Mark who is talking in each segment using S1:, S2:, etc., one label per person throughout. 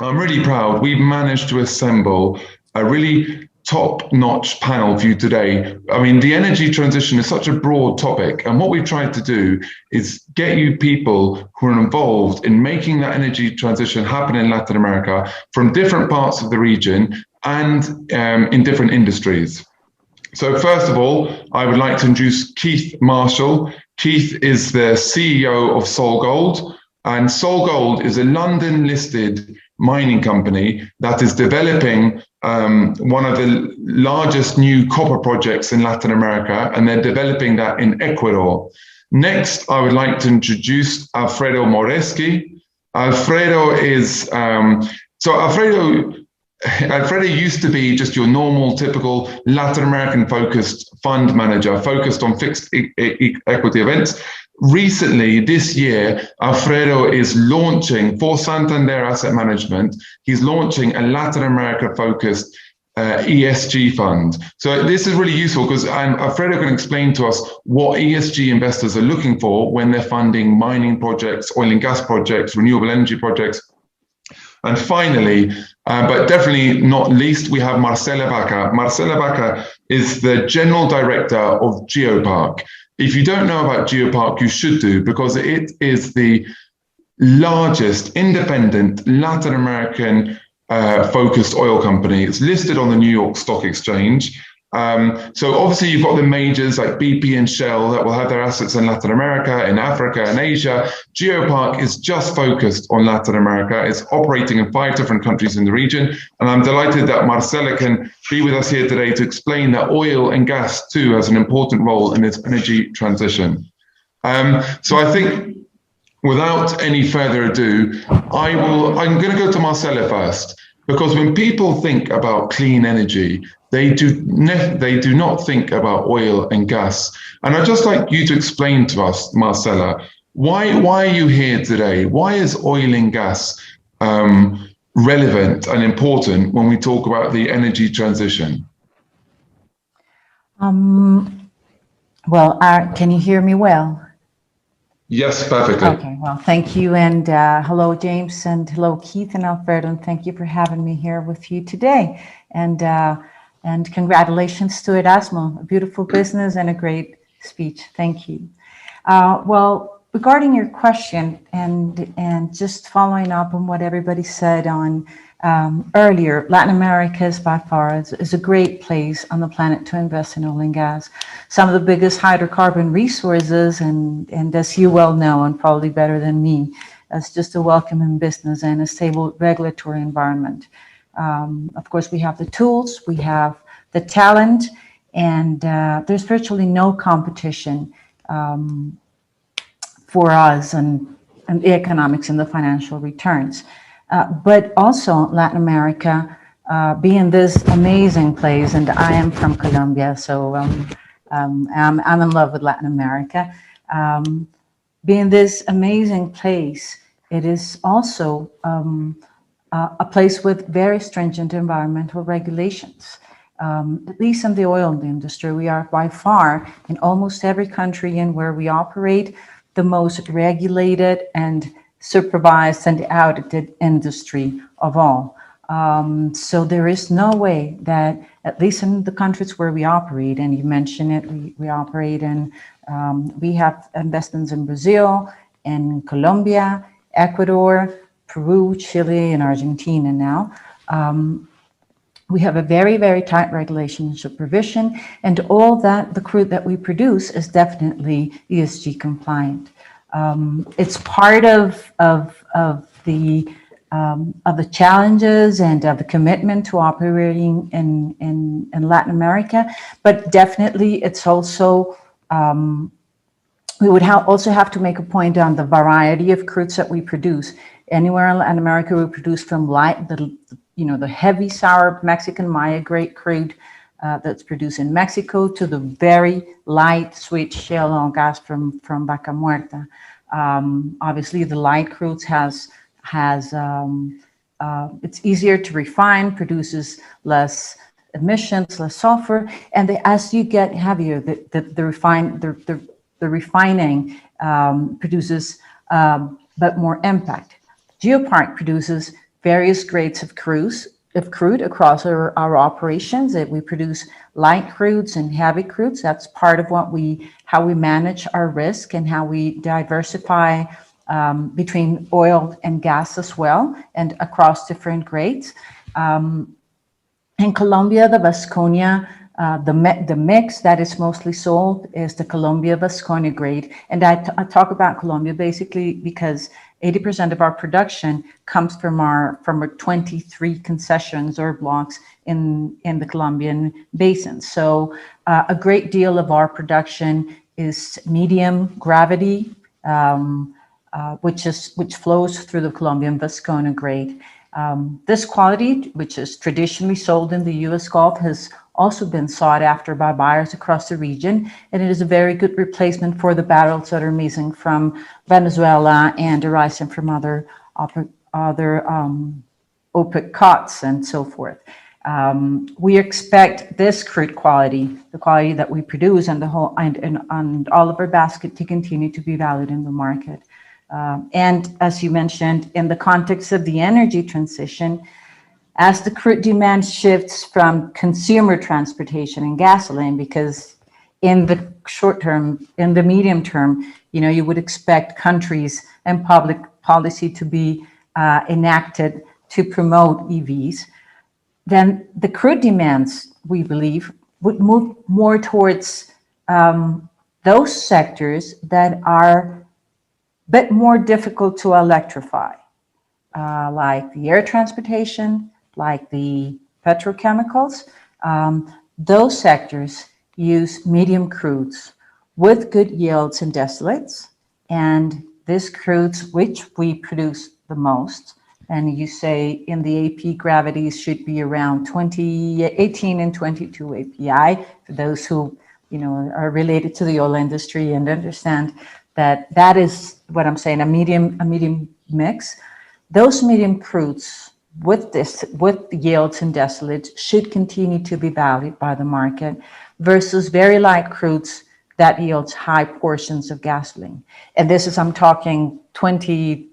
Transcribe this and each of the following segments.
S1: I'm really proud. We've managed to assemble a really top-notch panel for you today. I mean, the energy transition is such a broad topic, and what we've tried to do is get you people who are involved in making that energy transition happen in Latin America from different parts of the region and in different industries. So first of all, I would like to introduce Keith Marshall. Keith is the CEO of Sol Gold, and Sol Gold is a London-listed mining company that is developing one of the largest new copper projects in Latin America, and they're developing that in Ecuador. Next, I would like to introduce Alfredo Moreski. Alfredo is, Alfredo used to be just your normal, typical Latin American focused fund manager, focused on fixed equity events. Recently, this year, Alfredo is launching for Santander Asset Management. He's launching a Latin America focused ESG fund. So this is really useful because Alfredo can explain to us what ESG investors are looking for when they're funding mining projects, oil and gas projects, renewable energy projects. And finally, but definitely not least, we have Marcela Vaca. Marcela Vaca is the General Director of Geopark. If you don't know about Geopark, you should do, because it is the largest independent Latin American focused oil company. It's listed on the New York Stock Exchange. So obviously you've got the majors like BP and Shell that will have their assets in Latin America, in Africa, and Asia. Geopark is just focused on Latin America. It's operating in 5 different countries in the region. And I'm delighted that Marcela can be with us here today to explain that oil and gas too has an important role in this energy transition. So I think without any further ado, I'm going to go to Marcela first, because when people think about clean energy, they do not think about oil and gas. And I'd just like you to explain to us, Marcela, why are you here today? Why is oil and gas relevant and important when we talk about the energy transition?
S2: Well, can you hear me well?
S1: Yes, perfectly.
S2: Okay, well, thank you. And hello, James, and hello, Keith and Alfredo, and thank you for having me here with you today. And congratulations to Erasmo, a beautiful business and a great speech. Thank you. Well, regarding your question and just following up on what everybody said on earlier, Latin America is by far is a great place on the planet to invest in oil and gas. Some of the biggest hydrocarbon resources, and as you well know, and probably better than me, it's just a welcoming business and a stable regulatory environment. Of course, we have the tools, we have the talent, and there's virtually no competition for us and the economics and the financial returns. But also Latin America, being this amazing place, and I am from Colombia, so I'm in love with Latin America. Being this amazing place, it is also a place with very stringent environmental regulations. At least in the oil industry, we are by far, in almost every country in where we operate, the most regulated and supervised and audited industry of all. So there is no way that, at least in the countries where we operate, and you mentioned it, we operate in, we have investments in Brazil, in Colombia, Ecuador, Peru, Chile, and Argentina now. We have a very, very tight regulation and supervision, and all that the crude that we produce is definitely ESG compliant. It's part of the challenges and of the commitment to operating in Latin America, but definitely it's also we would also have to make a point on the variety of crudes that we produce. Anywhere in Latin America, we produce from the heavy sour Mexican Maya grade crude that's produced in Mexico to the very light sweet shale oil gas from Vaca Muerta. Obviously, the light crudes it's easier to refine, produces less emissions, less sulfur, and as you get heavier, the refining produces but more impact. Geopark produces various grades of crude across our operations. We produce light crudes and heavy crudes. That's part of how we manage our risk and how we diversify between oil and gas as well, and across different grades. In Colombia, the Vasconia, the mix that is mostly sold is the Colombia Vasconia grade. And I talk about Colombia basically because 80% of our production comes from our 23 concessions or blocks in the Colombian basin. So a great deal of our production is medium gravity, which flows through the Colombian Vasconia grade. This quality, which is traditionally sold in the U.S. Gulf, has also been sought after by buyers across the region, and it is a very good replacement for the barrels that are missing from Venezuela and arising from other OPEC cuts and so forth. We expect this crude quality, the quality that we produce, and and all of our basket to continue to be valued in the market. And as you mentioned, in the context of the energy transition, as the crude demand shifts from consumer transportation and gasoline, because in the short term, in the medium term, you would expect countries and public policy to be enacted to promote EVs, then the crude demands, we believe, would move more towards those sectors that are a bit more difficult to electrify, like the air transportation, like the petrochemicals. Those sectors use medium crudes with good yields and distillates, and these crudes, which we produce the most, and you say in the AP gravities should be around 18 and 22 API, for those who are related to the oil industry and understand that is what I'm saying, a medium mix. Those medium crudes with the yields and distillates should continue to be valued by the market versus very light crudes that yields high portions of gasoline. And this is, I'm talking 10,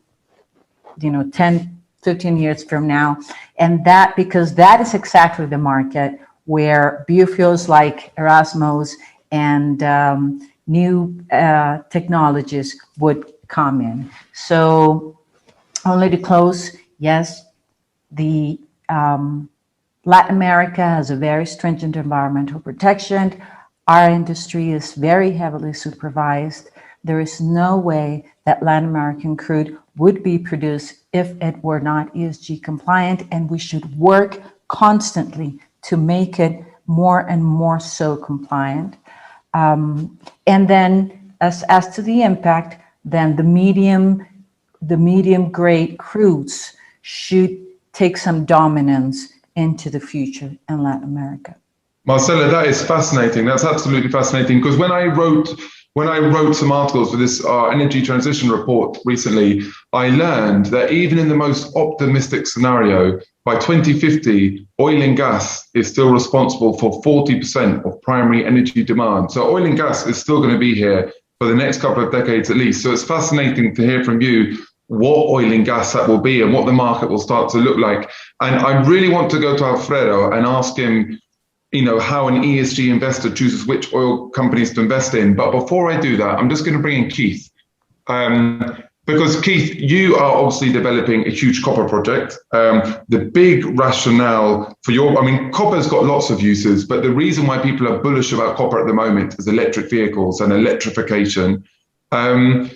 S2: 15 years from now. And because that is exactly the market where biofuels like Erasmus and new technologies would come in. So only to close, yes, the Latin America has a very stringent environmental protection. Our industry is very heavily supervised. There is no way that Latin American crude would be produced if it were not ESG compliant, and we should work constantly to make it more and more so compliant. And then as to the impact, then the medium grade crudes should take some dominance into the future in Latin America.
S1: Marcela, that is fascinating. That's absolutely fascinating, because when I wrote some articles for this energy transition report recently, I learned that even in the most optimistic scenario, by 2050, oil and gas is still responsible for 40% of primary energy demand. So oil and gas is still going to be here for the next couple of decades at least. So it's fascinating to hear from you what oil and gas that will be and what the market will start to look like. And I really want to go to Alfredo and ask him, how an ESG investor chooses which oil companies to invest in. But before I do that, I'm just going to bring in Keith. Because Keith, you are obviously developing a huge copper project. The big rationale for copper's got lots of uses, but the reason why people are bullish about copper at the moment is electric vehicles and electrification. I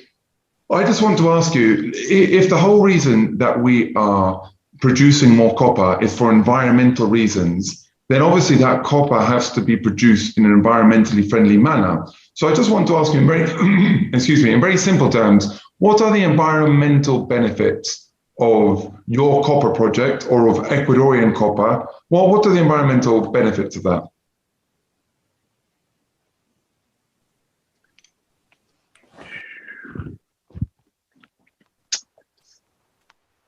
S1: just want to ask you, if the whole reason that we are producing more copper is for environmental reasons, then obviously that copper has to be produced in an environmentally friendly manner. So I just want to ask you in very simple terms, what are the environmental benefits of your copper project or of Ecuadorian copper? Well, what are the environmental benefits of that?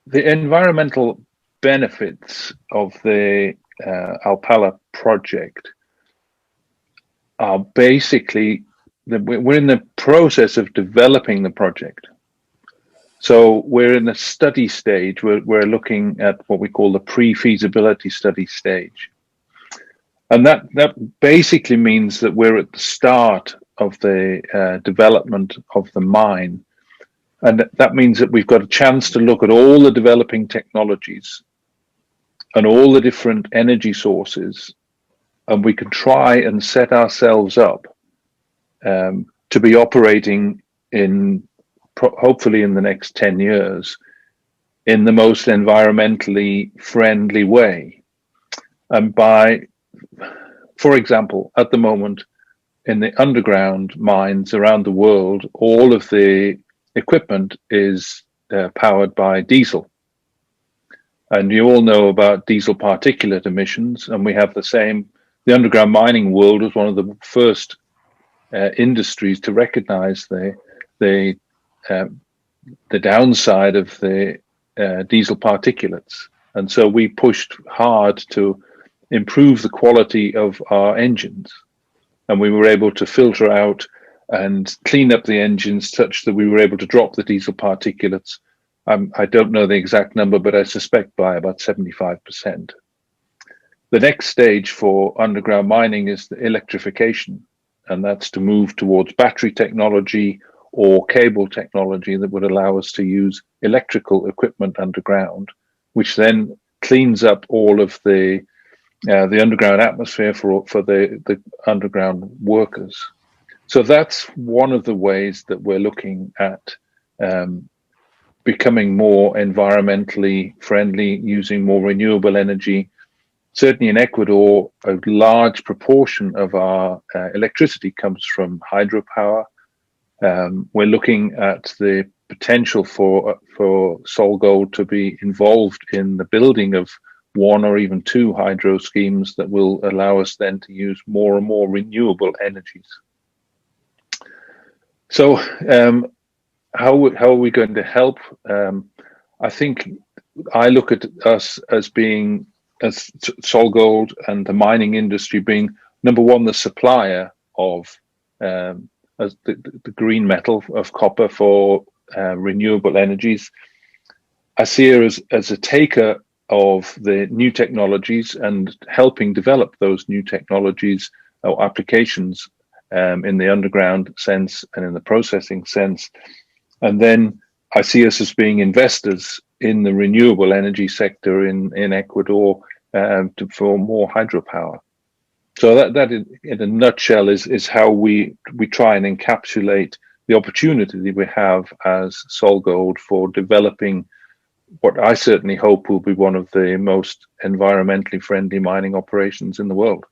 S3: The environmental benefits of the Alpala project are basically we're in the process of developing the project, So we're in a study stage. We're looking at what we call the pre-feasibility study stage. And that basically means that we're at the start of the development of the mine. And that means that we've got a chance to look at all the developing technologies and all the different energy sources. And we can try and set ourselves up to be operating in hopefully in the next 10 years in the most environmentally friendly way. And for example, at the moment in the underground mines around the world, all of the equipment is powered by diesel. And you all know about diesel particulate emissions, and we have the same. The underground mining world was one of the first industries to recognize the downside of the diesel particulates. And so we pushed hard to improve the quality of our engines. And we were able to filter out and clean up the engines such that we were able to drop the diesel particulates. I don't know the exact number, but I suspect by about 75%. The next stage for underground mining is the electrification, and that's to move towards battery technology or cable technology that would allow us to use electrical equipment underground, which then cleans up all of the underground atmosphere for the underground workers. So that's one of the ways that we're looking at becoming more environmentally friendly, using more renewable energy. Certainly in Ecuador, a large proportion of our electricity comes from hydropower. We're looking at the potential for SolGold to be involved in the building of one or even two hydro schemes that will allow us then to use more and more renewable energies. So how are we going to help? I think I look at us as being, as SolGold and the mining industry being, number one, the supplier of as the green metal of copper for renewable energies. I see her as a taker of the new technologies and helping develop those new technologies or applications in the underground sense and in the processing sense. And then I see us as being investors in the renewable energy sector in Ecuador for more hydropower. So that in a nutshell is how we try and encapsulate the opportunity that we have as SolGold for developing what I certainly hope will be one of the most environmentally friendly mining operations in the world.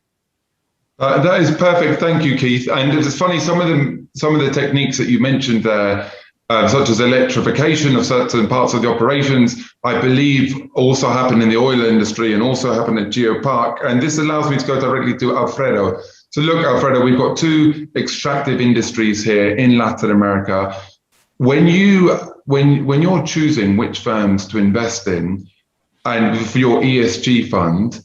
S1: That is perfect. Thank you, Keith. And it's funny, some of the techniques that you mentioned there, such as electrification of certain parts of the operations, I believe also happen in the oil industry and also happen at Geopark. And this allows me to go directly to Alfredo. So look, Alfredo, we've got two extractive industries here in Latin America. When you're choosing which firms to invest in, and for your ESG fund,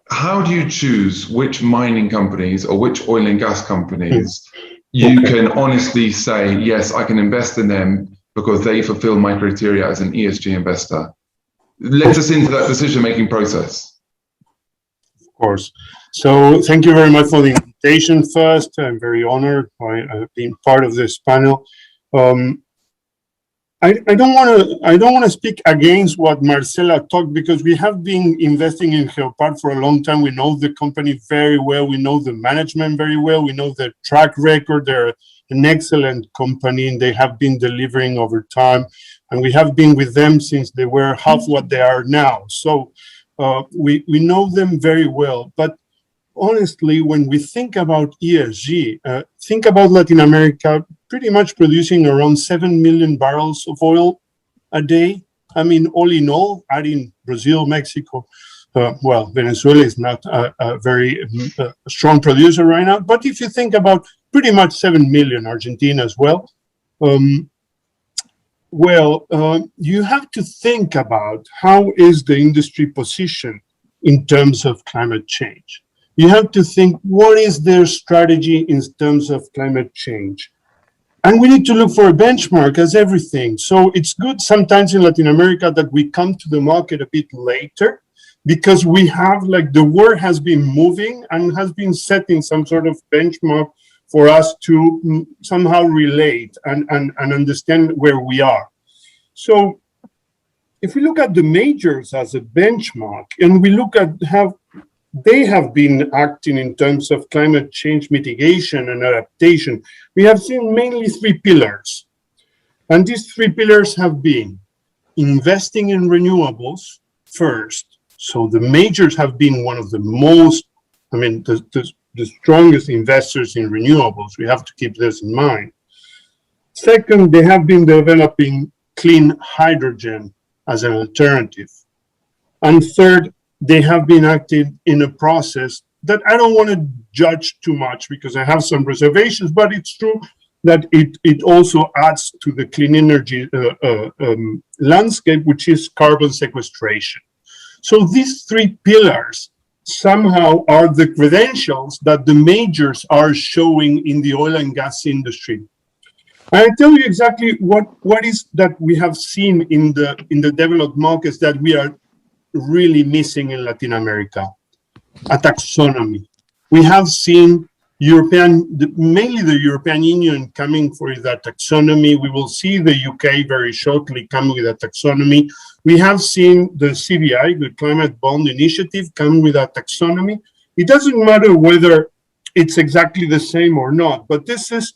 S1: how do you choose which mining companies or which oil and gas companies you can honestly say, yes, I can invest in them because they fulfill my criteria as an ESG investor? Let us into that decision-making process.
S4: Of course. So thank you very much for the invitation first. I'm very honored by being part of this panel. I don't want to speak against what Marcela talked, because we have been investing in Geopark for a long time. We know the company very well. We know the management very well. We know their track record. They're an excellent company, and they have been delivering over time. And we have been with them since they were half what they are now. So we know them very well. But honestly, when we think about ESG, think about Latin America pretty much producing around 7 million barrels of oil a day. I mean, all in all, adding Brazil, Mexico, well, Venezuela is not a very strong producer right now. But if you think about pretty much 7 million, Argentina as well, you have to think about how is the industry positioned in terms of climate change. You have to think, what is their strategy in terms of climate change? And we need to look for a benchmark as everything. So it's good sometimes in Latin America that we come to the market a bit later, because we have, like, the world has been moving and has been setting some sort of benchmark for us to somehow relate and understand where we are. So if we look at the majors as a benchmark, and we look at how they have been acting in terms of climate change mitigation and adaptation, we have seen mainly three pillars. And these three pillars have been investing in renewables first. So the majors have been one of the most, I mean, the strongest investors in renewables. We have to keep this in mind. Second, they have been developing clean hydrogen as an alternative. And third, they have been acting in a process that I don't want to judge too much because I have some reservations, but it's true that it also adds to the clean energy landscape, which is carbon sequestration. So these three pillars somehow are the credentials that the majors are showing in the oil and gas industry. I tell you exactly what is that we have seen in the developed markets that we are really missing in Latin America: a taxonomy. We have seen mainly the European Union coming for that taxonomy. We will see the UK very shortly come with a taxonomy. We have seen the CBI, the Climate Bond Initiative, come with a taxonomy. It doesn't matter whether it's exactly the same or not, but this is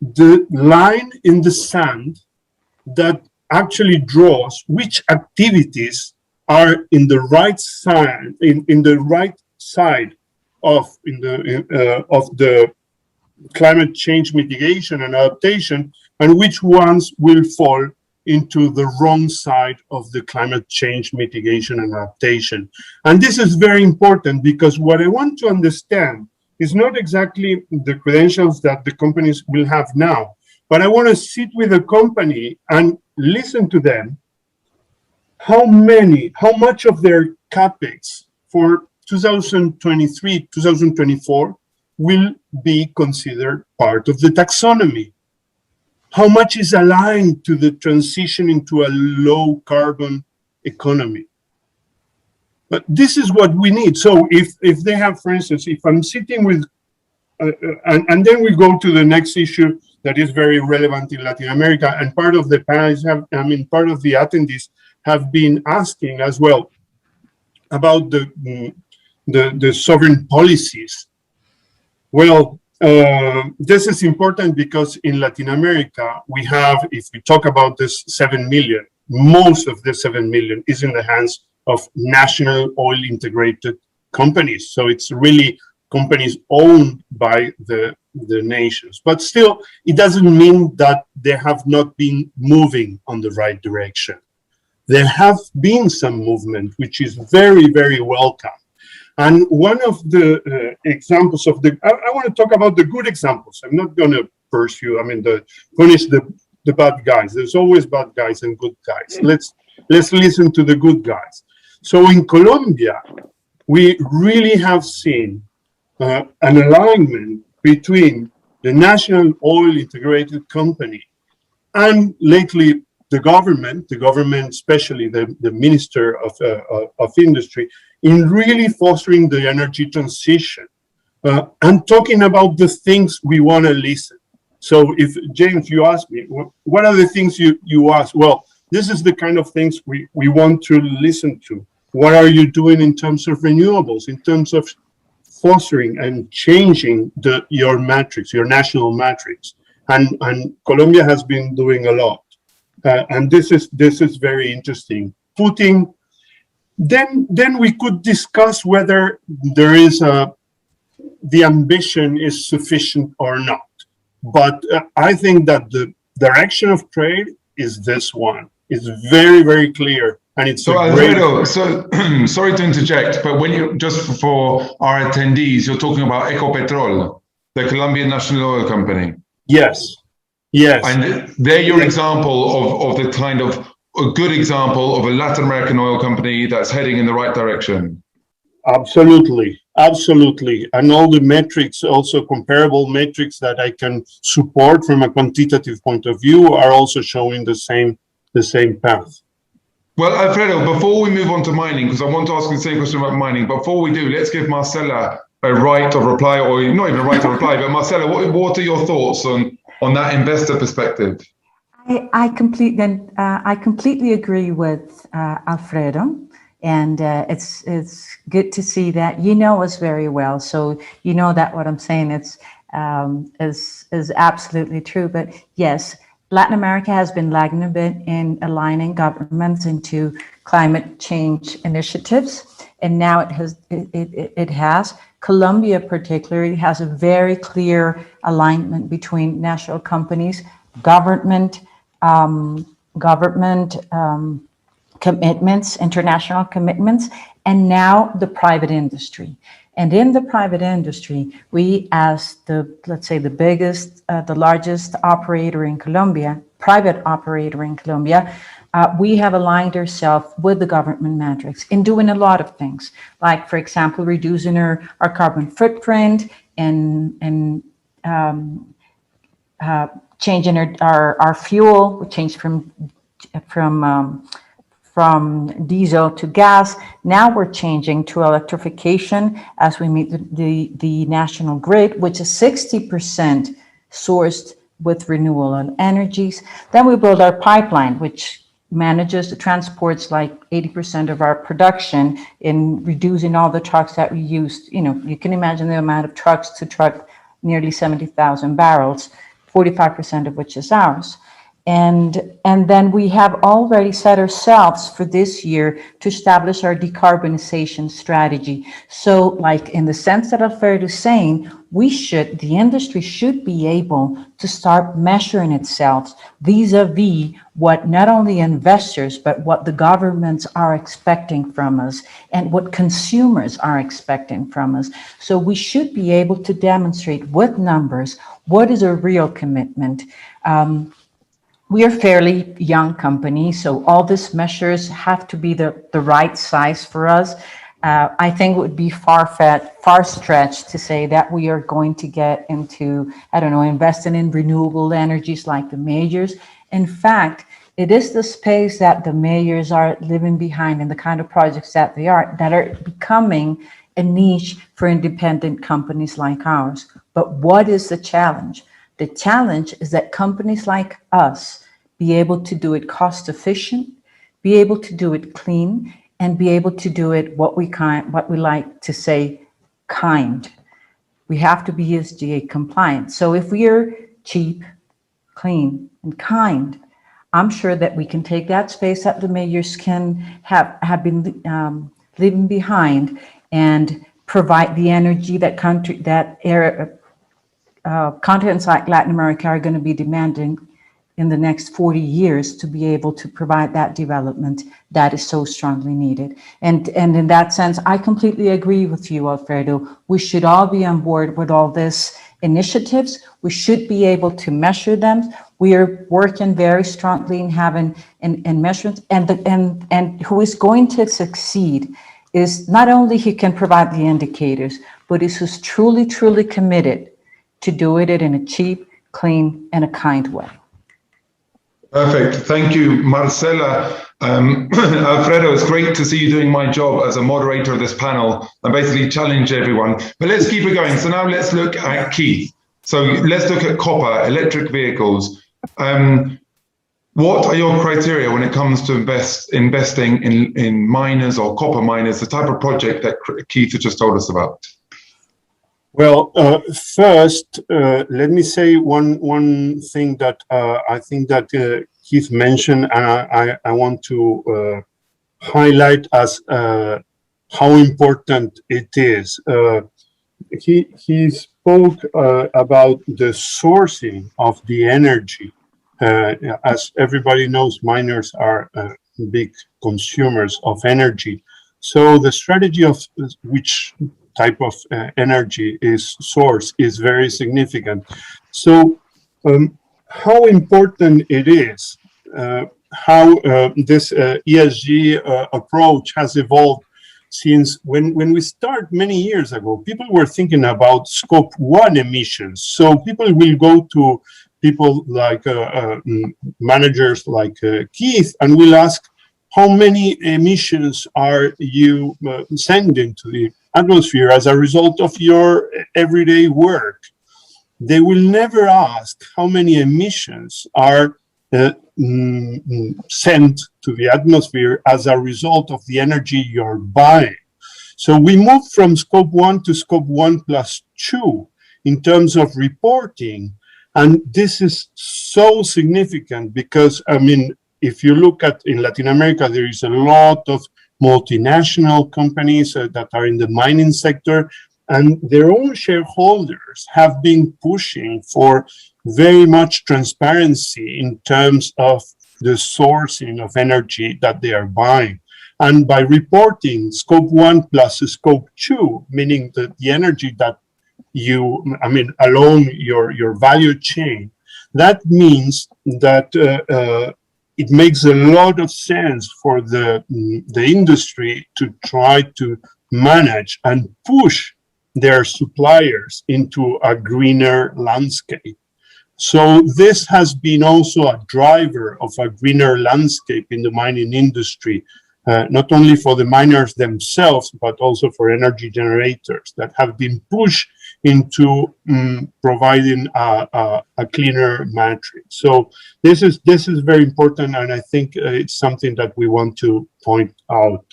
S4: the line in the sand that actually draws which activities are in the right side, in the right side of the climate change mitigation and adaptation, and which ones will fall into the wrong side of the climate change mitigation and adaptation. And this is very important because what I want to understand is not exactly the credentials that the companies will have now, but I want to sit with a company and listen to them. How much of their capex for 2023, 2024 will be considered part of the taxonomy? How much is aligned to the transition into a low carbon economy? But this is what we need. So if they have, for instance, if I'm sitting with, and then we go to the next issue that is very relevant in Latin America, and part of the panelists part of the attendees have been asking as well about the sovereign policies. Well, this is important because in Latin America, we have, if we talk about this 7 million, most of the 7 million is in the hands of national oil integrated companies. So it's really companies owned by the nations. But still, it doesn't mean that they have not been moving on the right direction. There have been some movement, which is very, very welcome. And one of the examples of I want to talk about the good examples. I'm not going to pursue, punish the bad guys. There's always bad guys and good guys. Let's listen to the good guys. So in Colombia, we really have seen an alignment between the national oil integrated company and lately the government, especially the Minister of Industry, in really fostering the energy transition and talking about the things we want to listen. So if, James, you ask me, what are the things you ask? Well, this is the kind of things we want to listen to. What are you doing in terms of renewables, in terms of fostering and changing your matrix, your national matrix? And Colombia has been doing a lot. And this is very interesting. Then we could discuss whether there is the ambition is sufficient or not. But I think that the direction of trade is this one. It's very, very clear. And it's
S1: so Alfredo, sorry to interject, but when you, just for our attendees, you're talking about Ecopetrol, the Colombian national oil company.
S4: Yes.
S1: And they're your example of the kind of a good example of a Latin American oil company that's heading in the right direction.
S4: Absolutely. Absolutely. And all the metrics, also comparable metrics that I can support from a quantitative point of view, are also showing the same path.
S1: Well, Alfredo, before we move on to mining, because I want to ask you the same question about mining, before we do, let's give Marcela a right of reply, or not even a right of reply, but Marcela, what are your thoughts on that investor perspective?
S2: I completely agree with Alfredo, and it's good to see that you know us very well, so you know that what I'm saying is absolutely true. But yes, Latin America has been lagging a bit in aligning governments into climate change initiatives, and now it has. Colombia particularly has a very clear alignment between national companies, government commitments, international commitments, and now the private industry. And in the private industry, we, as let's say the biggest, the largest operator in Colombia, private operator in Colombia, we have aligned ourselves with the government metrics in doing a lot of things, like, for example, reducing our carbon footprint and changing our fuel. We changed from diesel to gas. Now we're changing to electrification as we meet the national grid, which is 60% sourced with renewable energies. Then we build our pipeline, which manages the transports like 80% of our production in reducing all the trucks that we use. You can imagine the amount of trucks to truck nearly 70,000 barrels, 45% of which is ours. And then we have already set ourselves for this year to establish our decarbonization strategy. So, like in the sense that Alfredo is saying, the industry should be able to start measuring itself vis-a-vis what not only investors, but what the governments are expecting from us and what consumers are expecting from us. So we should be able to demonstrate with numbers what is a real commitment. We are a fairly young company, so all these measures have to be the right size for us. I think it would be far-stretched to say that we are going to get into, investing in renewable energies like the majors. In fact, it is the space that the majors are living behind and the kind of projects that are becoming a niche for independent companies like ours. But what is the challenge? The challenge is that companies like us be able to do it cost efficient, be able to do it clean, and be able to do it what we like to say, kind. We have to be ESG compliant. So if we are cheap, clean, and kind, I'm sure that we can take that space that the majors can have been leaving behind and provide the energy that continents like Latin America are going to be demanding in the next 40 years to be able to provide that development that is so strongly needed. And in that sense, I completely agree with you, Alfredo. We should all be on board with all these initiatives. We should be able to measure them. We are working very strongly in having in measurements, and who is going to succeed is not only who can provide the indicators, but is who's truly, truly committed to do it in a cheap, clean, and a kind way.
S1: Perfect. Thank you, Marcela. Alfredo, it's great to see you doing my job as a moderator of this panel and basically challenge everyone. But let's keep it going. So now let's look at Keith. So let's look at copper, electric vehicles. What are your criteria when it comes to investing in miners or copper miners, the type of project that Keith just told us about?
S4: Well, first, let me say one thing that I think that Keith mentioned, and I want to highlight as how important it is. He spoke about the sourcing of the energy. As everybody knows, miners are big consumers of energy. So the strategy of which type of energy is source is very significant. So how important it is, how this ESG approach has evolved since when we start many years ago, people were thinking about scope 1 emissions. So people will go to people like managers like Keith and will ask, how many emissions are you sending to the atmosphere as a result of your everyday work? They will never ask how many emissions are sent to the atmosphere as a result of the energy you're buying. So we moved from scope 1 to scope 1+2 in terms of reporting. And this is so significant because, I mean, if you look at in Latin America, there is a lot of multinational companies that are in the mining sector, and their own shareholders have been pushing for very much transparency in terms of the sourcing of energy that they are buying. And by reporting scope 1 plus scope 2, meaning that the energy that you, I mean, along your value chain, that means that it makes a lot of sense for the industry to try to manage and push their suppliers into a greener landscape. So this has been also a driver of a greener landscape in the mining industry, not only for the miners themselves, but also for energy generators that have been pushed into providing a cleaner matrix. So this is very important, and I think it's something that we want to point out.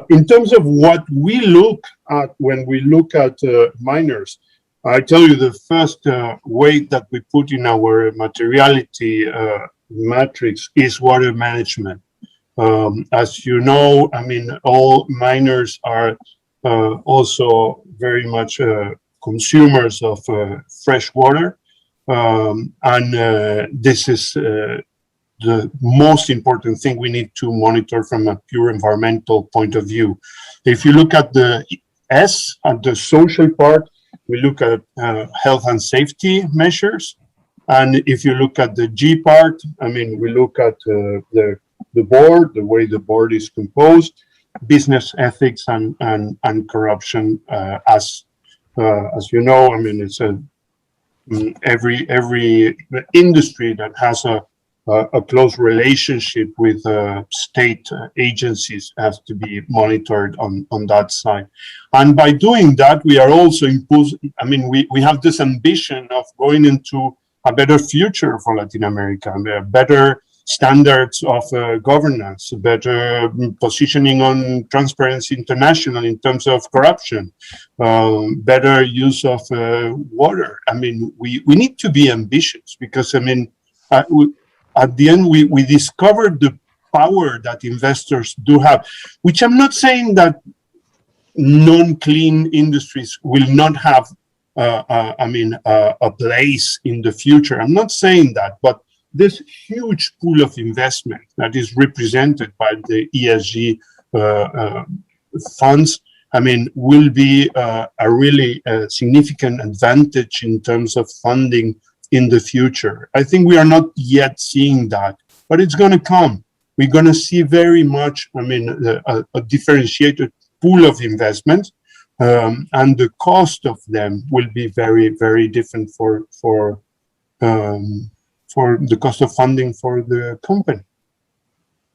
S4: In terms of what we look at when we look at miners, I tell you the first weight that we put in our materiality matrix is water management. As you know, I mean, all miners are also very much consumers of fresh water, and this is the most important thing we need to monitor from a pure environmental point of view. If you look at the S, at the social part, we look at health and safety measures. And if you look at the G part, I mean, we look at the board, the way the board is composed, business ethics and corruption. As you know, I mean, it's every industry that has a close relationship with state agencies has to be monitored on that side. And by doing that, we are also imposing, I mean, we have this ambition of going into a better future for Latin America, better standards of governance, better positioning on Transparency International in terms of corruption, better use of water. I mean, we need to be ambitious because, I mean, at the end, we discovered the power that investors do have, which I'm not saying that non-clean industries will not have, a place in the future. I'm not saying that, but this huge pool of investment that is represented by the ESG funds, I mean, will be a really significant advantage in terms of funding in the future. I think we are not yet seeing that, but it's going to come. We're going to see very much, I mean, a differentiated pool of investments, and the cost of them will be very, very different for the cost of funding for the company.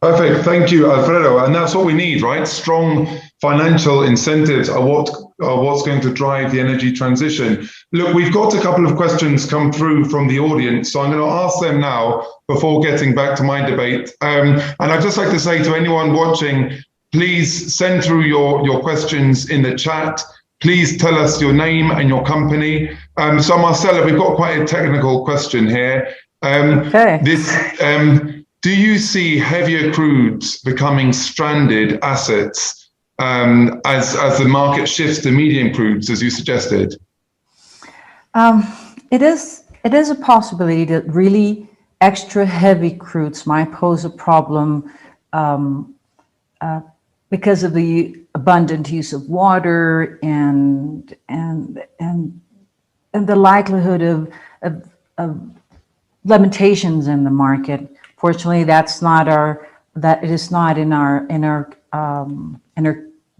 S1: Perfect. Thank you, Alfredo. And that's what we need, right? Strong financial incentives are what's going to drive the energy transition. Look, we've got a couple of questions come through from the audience, so I'm going to ask them now before getting back to my debate. And I'd just like to say to anyone watching, please send through your questions in the chat. Please tell us your name and your company. So Marcela, we've got quite a technical question here.
S2: Okay.
S1: Do you see heavier crudes becoming stranded assets as the market shifts to medium crudes, as you suggested?
S2: It is a possibility that really extra heavy crudes might pose a problem because of the abundant use of water and the likelihood of limitations in the market. Fortunately, that is not in our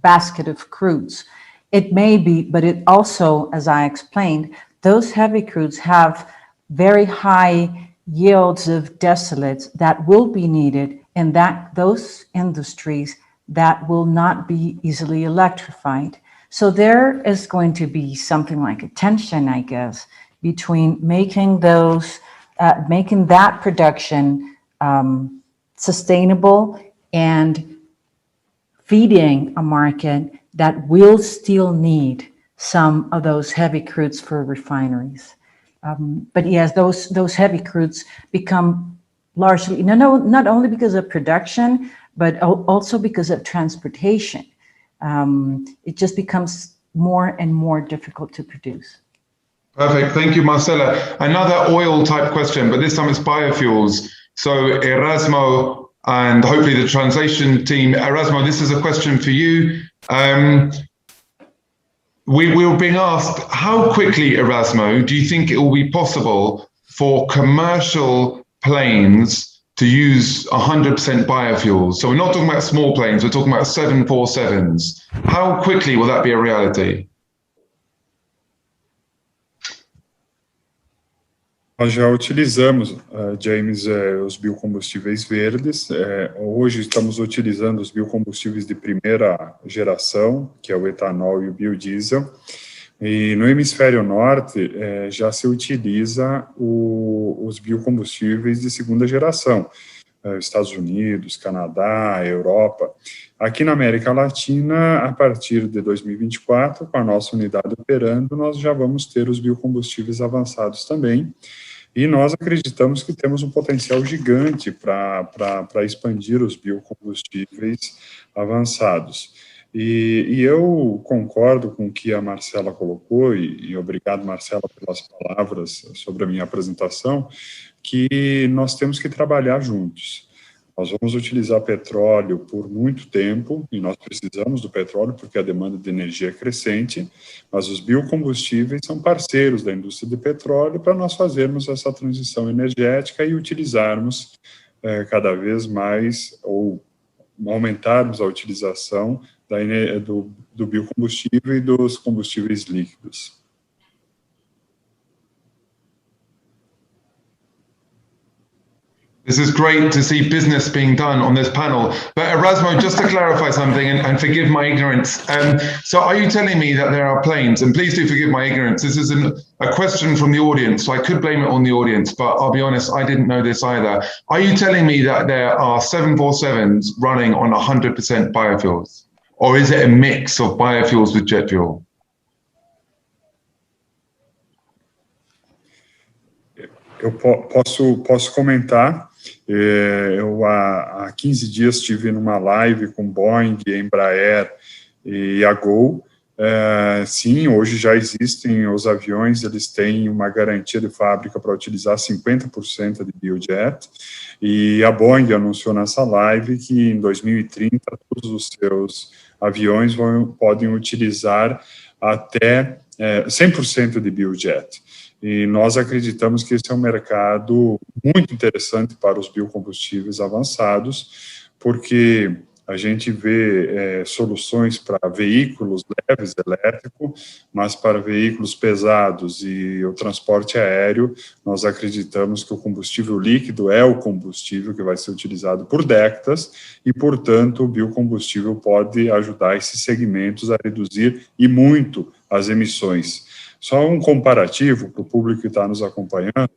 S2: basket of crudes. It may be, but it also, as I explained, those heavy crudes have very high yields of distillates that will be needed in those industries that will not be easily electrified. So there is going to be something like a tension, I guess, between making that production sustainable and feeding a market that will still need some of those heavy crudes for refineries. But yes, those heavy crudes become largely, not only because of production, but also because of transportation. It just becomes more and more difficult to produce.
S1: Perfect. Thank you, Marcela. Another oil type question, but this time it's biofuels. So Erasmo and hopefully the translation team. Erasmo, this is a question for you. We were being asked, how quickly, Erasmo, do you think it will be possible for commercial planes to use 100% biofuels? So we're not talking about small planes, we're talking about 747s. How quickly will that be a reality?
S5: Nós já utilizamos, James, os biocombustíveis verdes. Hoje estamos utilizando os biocombustíveis de primeira geração, que é o etanol e o biodiesel. E no hemisfério norte já se utiliza os biocombustíveis de segunda geração. Estados Unidos, Canadá, Europa. Aqui na América Latina, a partir de 2024, com a nossa unidade operando, nós já vamos ter os biocombustíveis avançados também. E nós acreditamos que temos um potencial gigante para expandir os biocombustíveis avançados. E eu concordo com o que a Marcela colocou, e obrigado, Marcela, pelas palavras sobre a minha apresentação, que nós temos que trabalhar juntos. Nós vamos utilizar petróleo por muito tempo, e nós precisamos do petróleo porque a demanda de energia é crescente, mas os biocombustíveis são parceiros da indústria de petróleo para nós fazermos essa transição energética e utilizarmos cada vez mais, ou aumentarmos a utilização do biocombustível e dos combustíveis líquidos.
S1: This is great to see business being done on this panel. But Erasmo, just to clarify something, and forgive my ignorance. So are you telling me that there are planes, and please do forgive my ignorance, this is a question from the audience, so I could blame it on the audience, but I'll be honest, I didn't know this either. Are you telling me that there are 747s running on 100% biofuels? Or is it a mix of biofuels with jet fuel?
S5: Eu posso comentar. Eu há 15 dias estive numa live com Boeing, Embraer e a Gol. Sim, hoje já existem os aviões, eles têm uma garantia de fábrica para utilizar 50% de biojet, e a Boeing anunciou nessa live que em 2030 todos os seus aviões podem utilizar até 100% de biojet. E nós acreditamos que esse é um mercado muito interessante para os biocombustíveis avançados, porque a gente vê soluções para veículos leves elétricos, mas para veículos pesados e o transporte aéreo, nós acreditamos que o combustível líquido é o combustível que vai ser utilizado por décadas e, portanto, o biocombustível pode ajudar esses segmentos a reduzir e muito as emissões. Só um comparativo para o público que está nos acompanhando: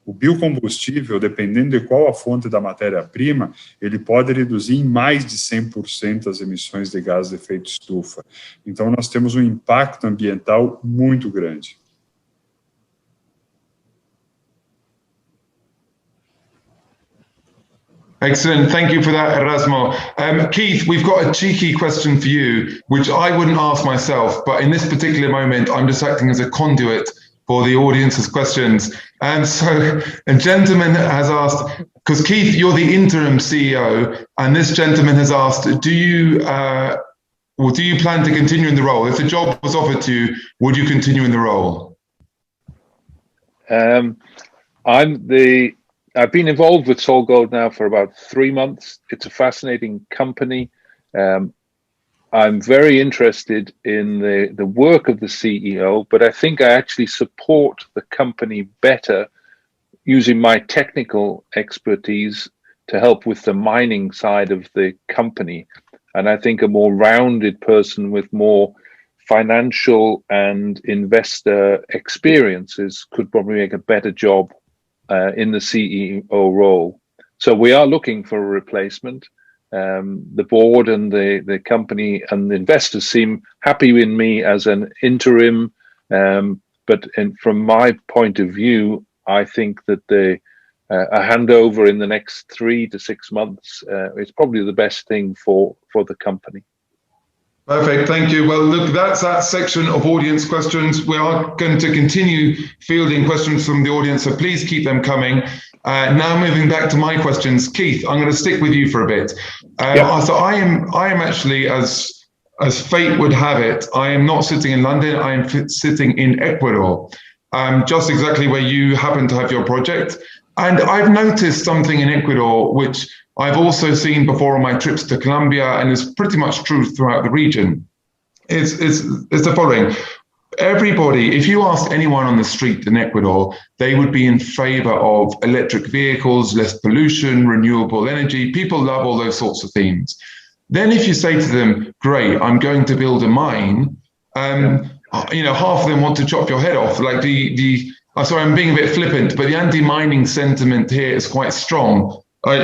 S5: o biocombustível, dependendo de qual a fonte da matéria-prima, ele pode reduzir em mais de 100% as emissões de gases de efeito estufa. Então, nós temos um impacto ambiental muito grande.
S1: Excellent. Thank you for that, Erasmo. Keith, we've got a cheeky question for you, which I wouldn't ask myself, but in this particular moment, I'm just acting as a conduit for the audience's questions. And so a gentleman has asked, because Keith, you're the interim CEO, and this gentleman has asked, do you plan to continue in the role? If the job was offered to you, would you continue in the role?
S3: I've been involved with SolGold now for about 3 months. It's a fascinating company. I'm very interested in the work of the CEO, but I think I actually support the company better using my technical expertise to help with the mining side of the company. And I think a more rounded person with more financial and investor experiences could probably make a better job in the CEO role. So we are looking for a replacement. The board and the company and the investors seem happy in me as an interim, but from my point of view, I think that a handover in the next 3 to 6 months is probably the best thing for the company.
S1: Perfect, thank you. Well, look, that's that section of audience questions. We are going to continue fielding questions from the audience, so please keep them coming. Now moving back to my questions, Keith, I'm going to stick with you for a bit. So I am actually, as fate would have it, I am not sitting in London, I am sitting in Ecuador, just exactly where you happen to have your project. And I've noticed something in Ecuador, which I've also seen before on my trips to Colombia, and is pretty much true throughout the region. It's the following. Everybody, if you ask anyone on the street in Ecuador, they would be in favor of electric vehicles, less pollution, renewable energy. People love all those sorts of themes. Then if you say to them, great, I'm going to build a mine, half of them want to chop your head off. Like sorry, I'm being a bit flippant, but the anti-mining sentiment here is quite strong. So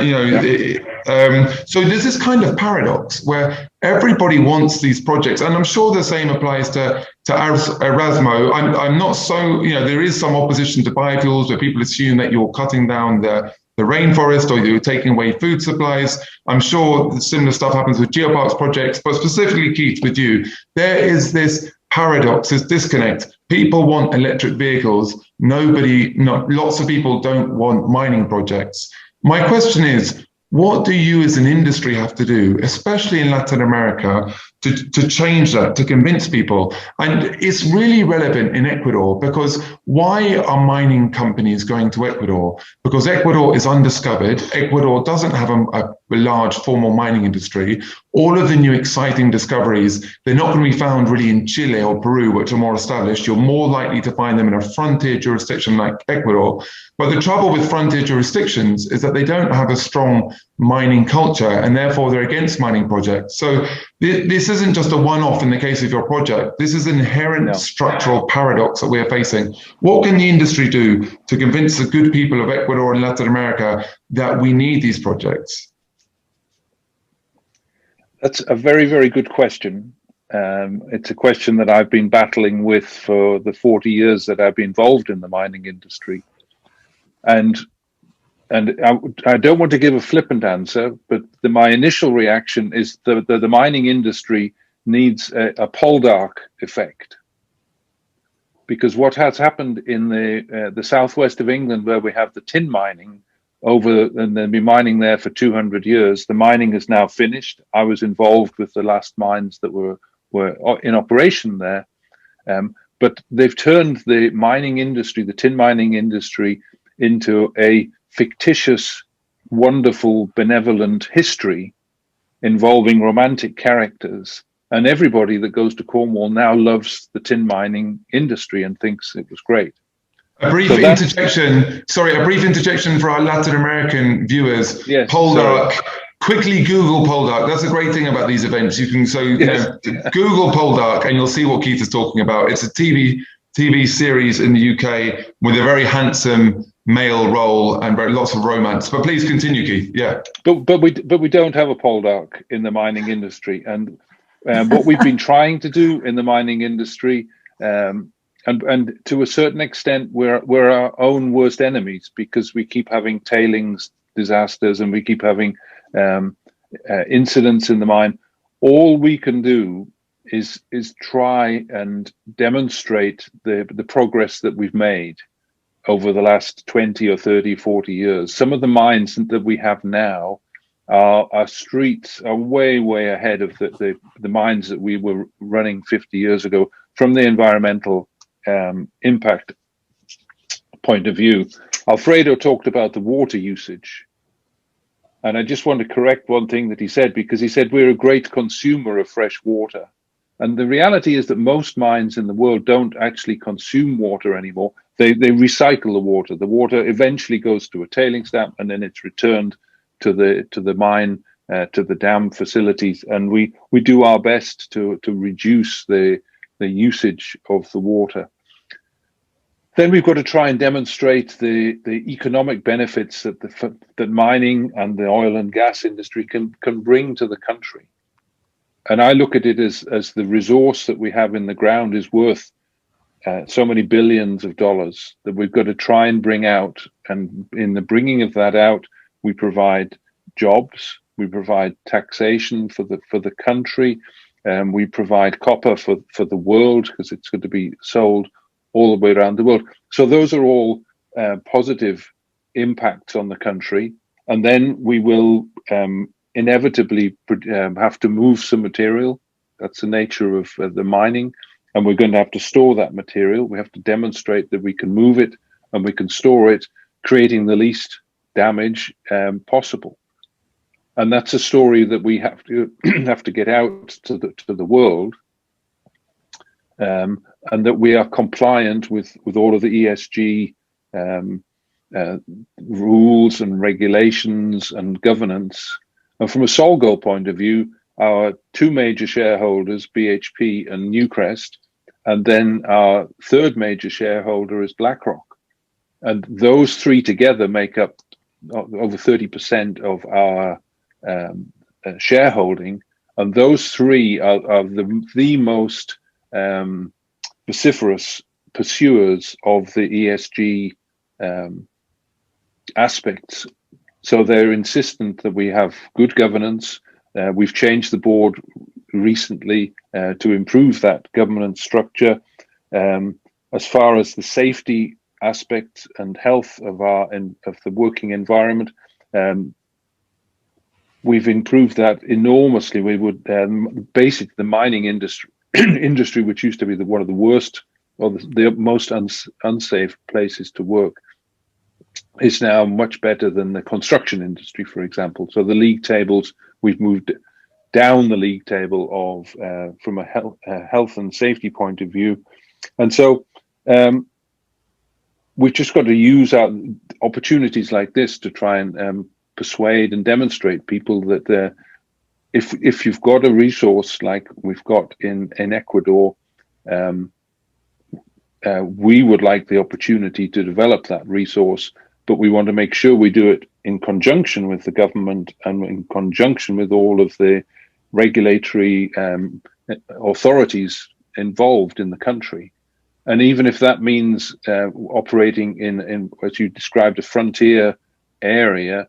S1: there's this kind of paradox where everybody wants these projects, and I'm sure the same applies to Erasmo. I'm not so, there is some opposition to biofuels where people assume that you're cutting down the rainforest or you're taking away food supplies. I'm sure similar stuff happens with geoparks projects, but specifically, Keith, with you, there is this paradox, this disconnect. People want electric vehicles. Lots of people don't want mining projects. My question is, what do you as an industry have to do, especially in Latin America, to change that, to convince people? And it's really relevant in Ecuador, because why are mining companies going to Ecuador? Because Ecuador is undiscovered. Ecuador doesn't have a large formal mining industry. All of the new exciting discoveries, they're not going to be found really in Chile or Peru, which are more established. You're more likely to find them in a frontier jurisdiction like Ecuador. But the trouble with frontier jurisdictions is that they don't have a strong mining culture, and therefore they're against mining projects. So this isn't just a one-off in the case of your project. This is an inherent structural paradox that we are facing. What can the industry do to convince the good people of Ecuador and Latin America that we need these projects?
S3: That's a very, very good question. It's a question that I've been battling with for the 40 years that I've been involved in the mining industry. And I don't want to give a flippant answer, but my initial reaction is the mining industry needs a Poldark effect. Because what has happened in the southwest of England, where we have the tin mining, and they've been mining there for 200 years, the mining is now finished. I was involved with the last mines that were in operation there. But they've turned the mining industry, the tin mining industry, into a fictitious, wonderful, benevolent history involving romantic characters. And everybody that goes to Cornwall now loves the tin mining industry and thinks it was great.
S1: A brief interjection for our Latin American viewers.
S3: Yes,
S1: Poldark. Quickly Google Poldark. That's a great thing about these events. You can Google Poldark and you'll see what Keith is talking about. It's a TV series in the UK with a very handsome male role and lots of romance. But please continue, Keith. Yeah.
S3: But we don't have a Poldark in the mining industry, and what we've been trying to do in the mining industry, and to a certain extent, we're our own worst enemies, because we keep having tailings disasters and we keep having incidents in the mine. All we can do is try and demonstrate the progress that we've made over the last 20 or 30, 40 years. Some of the mines that we have now, our streets are way, way ahead of the mines that we were running 50 years ago from the environmental impact point of view. Alfredo talked about the water usage. And I just want to correct one thing that he said, because he said we're a great consumer of fresh water. And the reality is that most mines in the world don't actually consume water anymore. They recycle the water. The water eventually goes to a tailings dam, and then it's returned to the mine, to the dam facilities. And we do our best to reduce the usage of the water. Then we've got to try and demonstrate the economic benefits that mining and the oil and gas industry can bring to the country. And I look at it as the resource that we have in the ground is worth so many billions of dollars that we've got to try and bring out. And in the bringing of that out, we provide jobs, we provide taxation for the country, we provide copper for the world, because it's going to be sold all the way around the world. So those are all positive impacts on the country. And then we will inevitably have to move some material. That's the nature of the mining. And we're going to have to store that material. We have to demonstrate that we can move it and we can store it, creating the least damage possible. And that's a story that we have to get out to the world. And that we are compliant with all of the ESG rules and regulations and governance. And from a SolGold point of view, our two major shareholders, BHP and Newcrest, and then our third major shareholder is BlackRock. And those three together make up over 30% of our shareholding. And those three are the most vociferous pursuers of the ESG aspects. So they're insistent that we have good governance. We've changed the board recently to improve that governance structure. As far as the safety aspect and health of the working environment, we've improved that enormously. We would basically the mining industry, which used to be one of the worst or the most unsafe places to work, is now much better than the construction industry, for example. So the league tables, we've moved down the league table of from a health and safety point of view. And so we've just got to use our opportunities like this to try and persuade and demonstrate people that if you've got a resource like we've got in Ecuador, we would like the opportunity to develop that resource, but we want to make sure we do it in conjunction with the government and in conjunction with all of the regulatory authorities involved in the country. And even if that means operating in, as you described, a frontier area,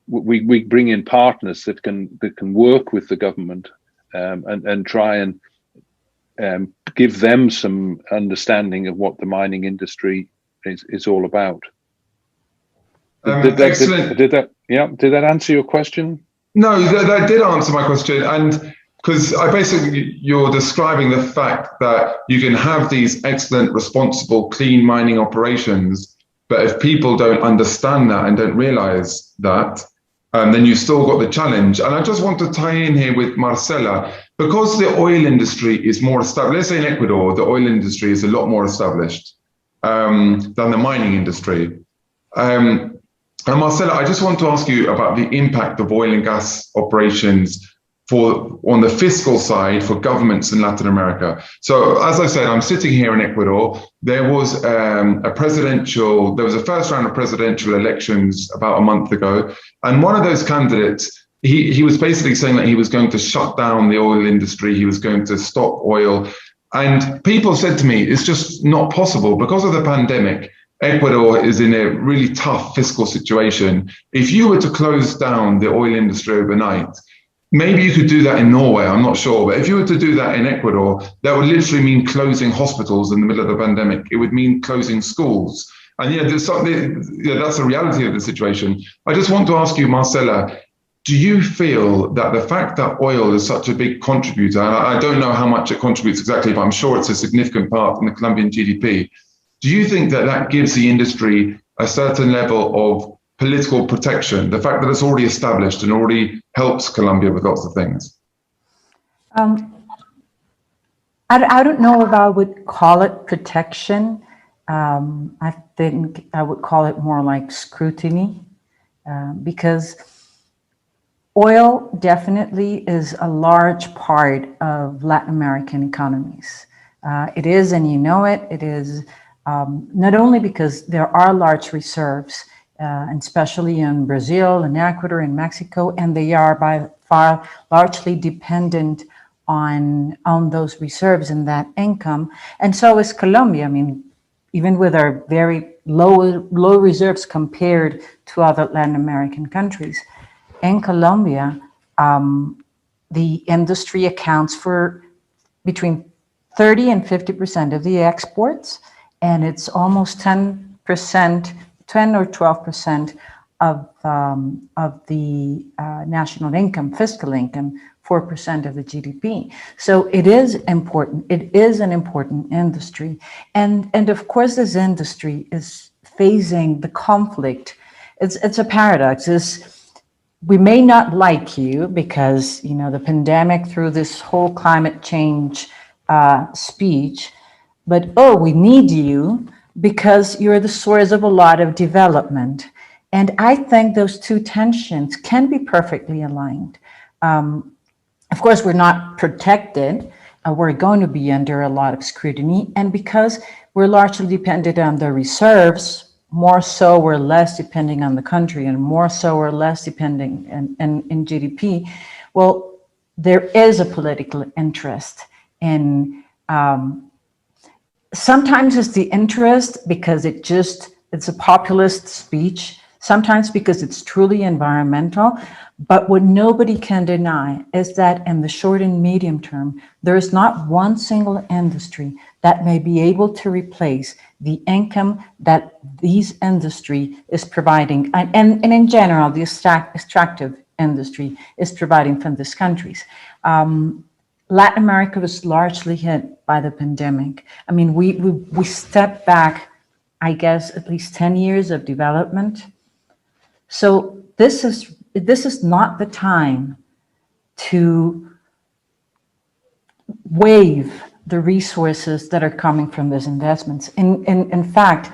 S3: we bring in partners that can work with the government and try and give them some understanding of what the mining industry is all about. Did that answer your question?
S1: No, that did answer my question. And because you're describing the fact that you can have these excellent, responsible, clean mining operations, but if people don't understand that and don't realize that, then you've still got the challenge. And I just want to tie in here with Marcela, because the oil industry is more established. Let's say in Ecuador, the oil industry is a lot more established than the mining industry. And Marcela, I just want to ask you about the impact of oil and gas operations on the fiscal side for governments in Latin America. So as I said, I'm sitting here in Ecuador. There was a first round of presidential elections about a month ago. And one of those candidates, he was basically saying that he was going to shut down the oil industry. He was going to stop oil. And people said to me, it's just not possible because of the pandemic. Ecuador is in a really tough fiscal situation. If you were to close down the oil industry overnight, maybe you could do that in Norway, I'm not sure. But if you were to do that in Ecuador, that would literally mean closing hospitals in the middle of the pandemic. It would mean closing schools. And that's the reality of the situation. I just want to ask you, Marcela, do you feel that the fact that oil is such a big contributor, and I don't know how much it contributes exactly, but I'm sure it's a significant part in the Colombian GDP, do you think that that gives the industry a certain level of political protection, the fact that it's already established and already helps Colombia with lots of things?
S2: I don't know if I would call it protection. I think I would call it more like scrutiny, because oil definitely is a large part of Latin American economies. It is, and you know it, it is not only because there are large reserves, and especially in Brazil and Ecuador and Mexico, and they are by far largely dependent on those reserves and that income. And so is Colombia. I mean, even with our very low reserves compared to other Latin American countries, in Colombia, the industry accounts for between 30 and 50% of the exports, and it's almost 10%, 10 or 12% of the national income, fiscal income, 4% of the GDP. So it is important. It is an important industry. And of course, this industry is facing the conflict. It's a paradox. We may not like you because, you know, the pandemic through this whole climate change speech, but, oh, we need you because you're the source of a lot of development. And I think those two tensions can be perfectly aligned. Of course, we're not protected. We're going to be under a lot of scrutiny. And because we're largely dependent on the reserves, more so or less depending on the country, and more so or less depending in GDP, well, there is a political interest in, sometimes it's the interest because it's a populist speech, sometimes because it's truly environmental. But what nobody can deny is that in the short and medium term, there is not one single industry that may be able to replace the income that these industry is providing, and in general, the extractive industry is providing from these countries. Latin America was largely hit by the pandemic. I mean, we stepped back, I guess, at least 10 years of development. So this is not the time to waive the resources that are coming from those investments. In fact,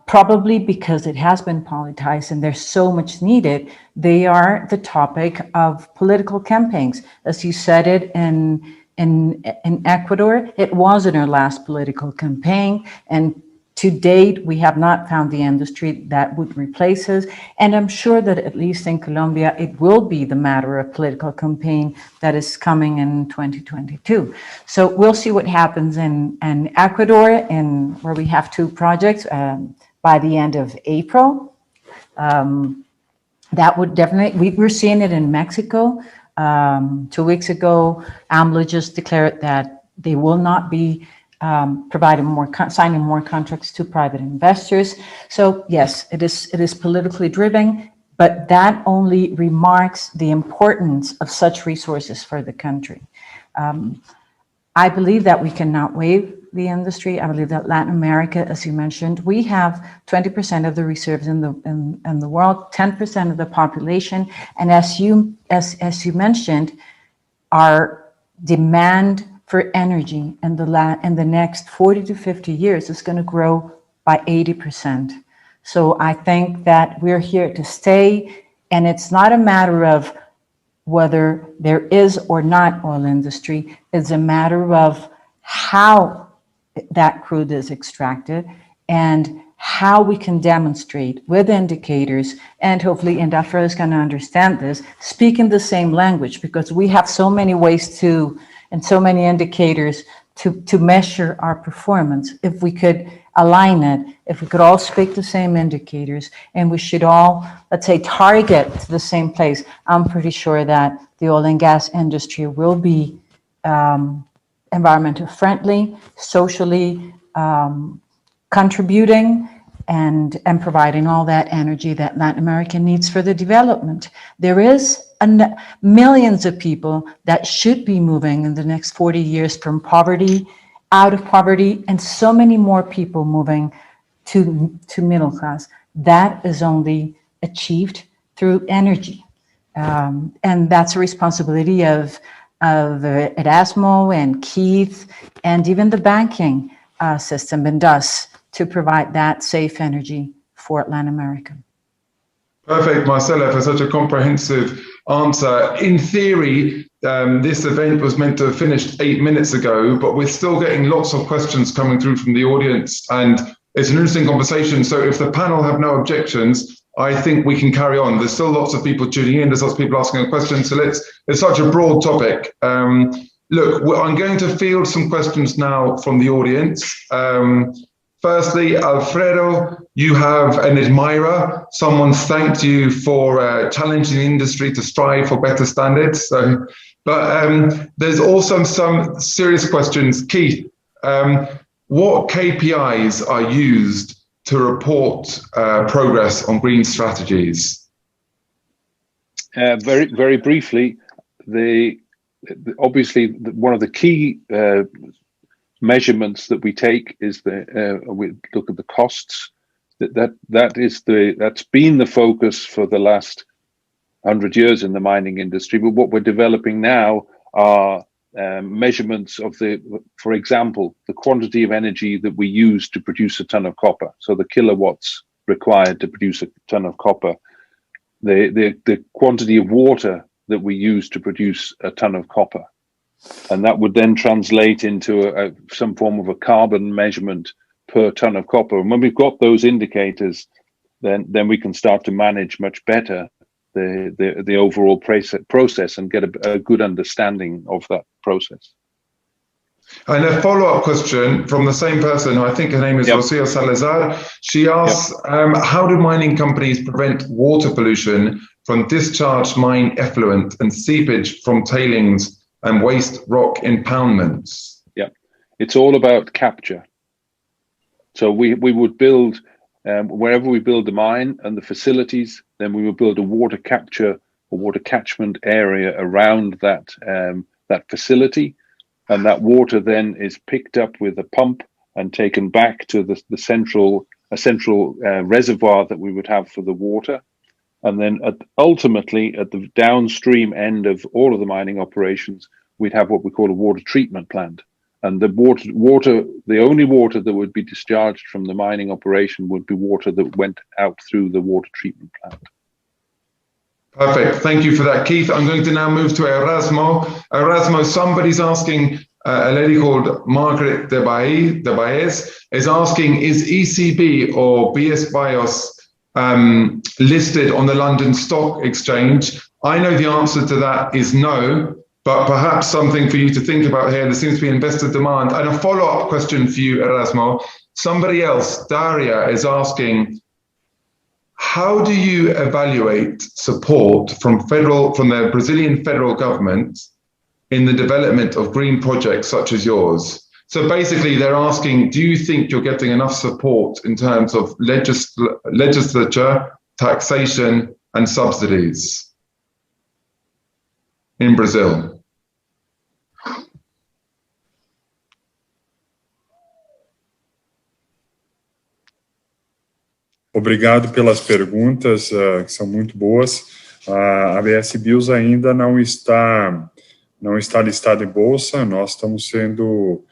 S2: probably because it has been politicized and there's so much needed, they are the topic of political campaigns. As you said it in Ecuador, it was in our last political campaign, and to date, we have not found the industry that would replace us. And I'm sure that at least in Colombia, it will be the matter of political campaign that is coming in 2022. So we'll see what happens in Ecuador, where we have two projects by the end of April. That would definitely, we're seeing it in Mexico. 2 weeks ago, AMLO just declared that they will not be signing more contracts to private investors. So yes, it is politically driven, but that only remarks the importance of such resources for the country. I believe that we cannot waive the industry. I believe that Latin America, as you mentioned, we have 20% of the reserves in the world, 10% of the population, and as you mentioned, our demand for energy in the next 40 to 50 years is going to grow by 80%. So I think that we're here to stay, and it's not a matter of whether there is or not oil industry. It's a matter of how that crude is extracted and how we can demonstrate with indicators, and hopefully Indafra is going to understand this, speaking the same language, because we have so many ways and so many indicators to measure our performance. If we could align it, if we could all speak the same indicators, and we should all, let's say, target to the same place, I'm pretty sure that the oil and gas industry will be environmentally friendly, socially contributing, and providing all that energy that Latin America needs for the development. There is millions of people that should be moving in the next 40 years from poverty, out of poverty, and so many more people moving to middle class. That is only achieved through energy. And that's a responsibility of Erasmo and Keith and even the banking system and us to provide that safe energy for Latin America.
S1: Perfect, Marcela, for such a comprehensive answer. In theory, this event was meant to have finished 8 minutes ago, but we're still getting lots of questions coming through from the audience, and it's an interesting conversation. So if the panel have no objections, I think we can carry on. There's still lots of people tuning in. There's lots of people asking a question. So it's such a broad topic. Look, I'm going to field some questions now from the audience. Firstly, Alfredo, you have an admirer. Someone's thanked you for challenging the industry to strive for better standards. So, but there's also some serious questions. Keith, what KPIs are used to report progress on green strategies?
S3: Very, very briefly, obviously one of the key measurements that we take is we look at the costs. That's been the focus for the last 100 years in the mining industry. But what we're developing now are measurements of for example, the quantity of energy that we use to produce a ton of copper. So the kilowatts required to produce a ton of copper, the quantity of water that we use to produce a ton of copper. And that would then translate into some form of a carbon measurement per ton of copper. And when we've got those indicators, then we can start to manage much better the overall process and get a good understanding of that process.
S1: And a follow-up question from the same person, I think her name is Rocio Salazar. She asks, how do mining companies prevent water pollution from discharged mine effluent and seepage from tailings and waste rock impoundments? Yeah,
S3: it's all about capture. So we would build, wherever we build the mine and the facilities, then we will build a water capture or water catchment area around that facility. And that water then is picked up with a pump and taken back to the central reservoir that we would have for the water. And then ultimately at the downstream end of all of the mining operations, we'd have what we call a water treatment plant. And the only water that would be discharged from the mining operation would be water that went out through the water treatment plant.
S1: Perfect. Thank you for that, Keith. I'm going to now move to Erasmo. Erasmo, somebody's asking, a lady called Margaret de Baez is asking, is ECB or BS Bios listed on the London Stock Exchange? I know the answer to that is no, but perhaps something for you to think about here. There seems to be investor demand. And a follow-up question for you, Erasmo. Somebody else, Daria, is asking, how do you evaluate support from the Brazilian federal government in the development of green projects such as yours? So basically, they're asking, do you think you're getting enough support in terms of legislature, taxation, and subsidies in Brazil?
S5: Obrigado pelas perguntas, que são muito boas. A ABS Bios ainda não está listada em bolsa. Nós estamos sendo,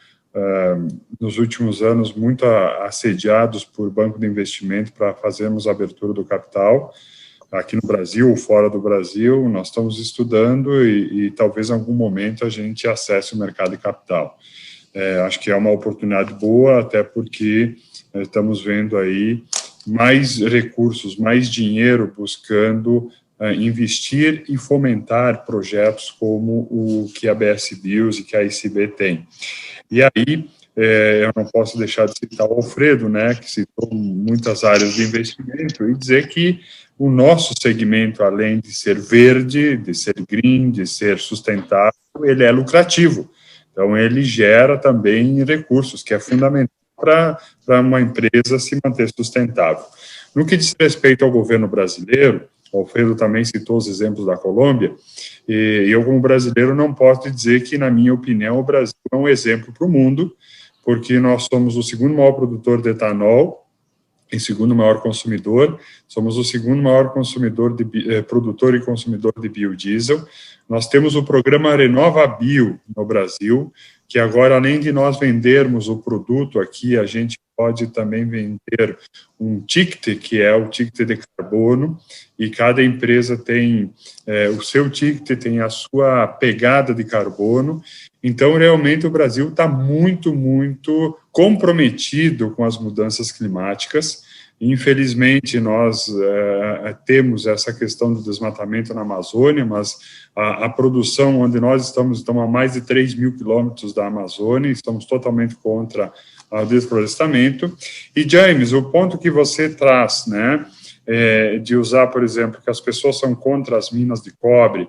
S5: nos últimos anos, muito assediados por banco de investimento para fazermos a abertura do capital. Aqui no Brasil ou fora do Brasil, nós estamos estudando e talvez em algum momento a gente acesse o mercado de capital. Acho que é uma oportunidade boa, até porque estamos vendo aí mais recursos, mais dinheiro buscando investir e fomentar projetos como o que a ABS Bios e que a ICB tem. E aí, eu não posso deixar de citar o Alfredo, né, que citou muitas áreas de investimento, e dizer que o nosso segmento, além de ser verde, de ser green, de ser sustentável, ele é lucrativo. Então, ele gera também recursos, que é fundamental para uma empresa se manter sustentável. No que diz respeito ao governo brasileiro, o Alfredo também citou os exemplos da Colômbia, e eu, como brasileiro, não posso dizer que, na minha opinião, o Brasil é um exemplo para o mundo, porque nós somos o segundo maior produtor de etanol em segundo maior consumidor, somos o segundo maior consumidor produtor e consumidor de biodiesel. Nós temos o programa Renova Bio no Brasil, que agora, além de nós vendermos o produto aqui, a gente pode também vender um ticket, que é o ticket de carbono, e cada empresa tem o seu ticket, tem a sua pegada de carbono. Então, realmente, o Brasil está muito, muito comprometido com as mudanças climáticas. Infelizmente, nós temos essa questão do desmatamento na Amazônia, mas a produção onde nós estamos a mais de 3 mil quilômetros da Amazônia, estamos totalmente contra o desflorestamento. E, James, o ponto que você traz, né, de usar, por exemplo, que as pessoas são contra as minas de cobre,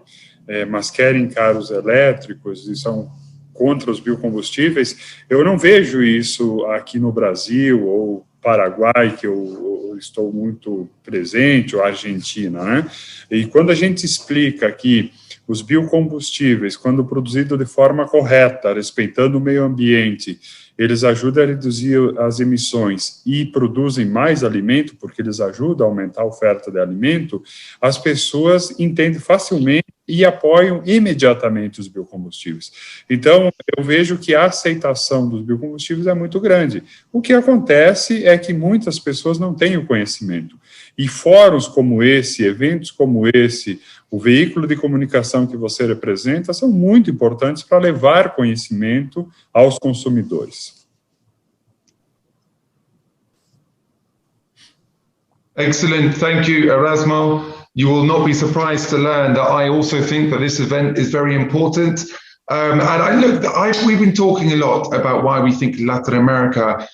S5: mas querem carros elétricos e são contra os biocombustíveis, eu não vejo isso aqui no Brasil ou Paraguai, que eu estou muito presente, ou Argentina, né? E quando a gente explica que os biocombustíveis, quando produzidos de forma correta, respeitando o meio ambiente, eles ajudam a reduzir as emissões e produzem mais alimento, porque eles ajudam a aumentar a oferta de alimento, as pessoas entendem facilmente e apoiam imediatamente os biocombustíveis. Então, eu vejo que a aceitação dos biocombustíveis é muito grande. O que acontece é que muitas pessoas não têm o conhecimento. E fóruns como esse, eventos como esse, o veículo de comunicação que você representa, são muito importantes para levar conhecimento aos consumidores.
S1: Excellent. Thank you, Erasmo. You will not be surprised to learn that I also think that this event is very important. We've been talking a lot about why we think Latin America,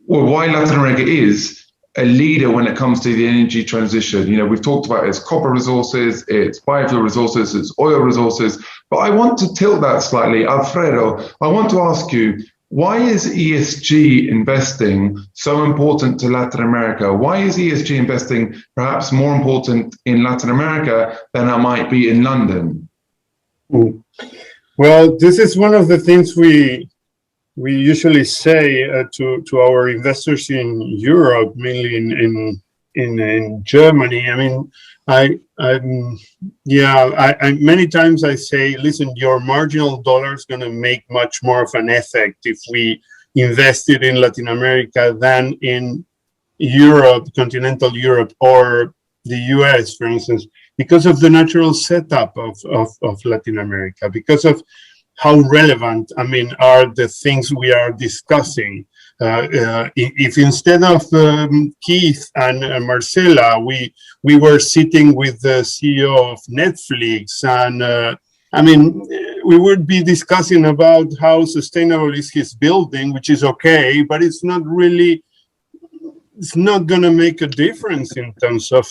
S1: or why Latin America is a leader when it comes to the energy transition. You know, we've talked about its copper resources, its biofuel resources, its oil resources, but I want to tilt that slightly. Alfredo, I want to ask you, why is ESG investing so important to Latin America? Why is ESG investing perhaps more important in Latin America than it might be in London?
S4: Well, this is one of the things we usually say to our investors in Europe, mainly in Germany. I mean, I many times I say, listen, your marginal dollar is going to make much more of an effect if we invested in Latin America than in Europe, continental Europe, or the US, for instance, because of the natural setup of Latin America, because of how relevant, I mean, are the things we are discussing. If instead of Keith and Marcela, we were sitting with the CEO of Netflix, and I mean, we would be discussing about how sustainable is his building, which is okay, but it's not really, it's not going to make a difference in terms of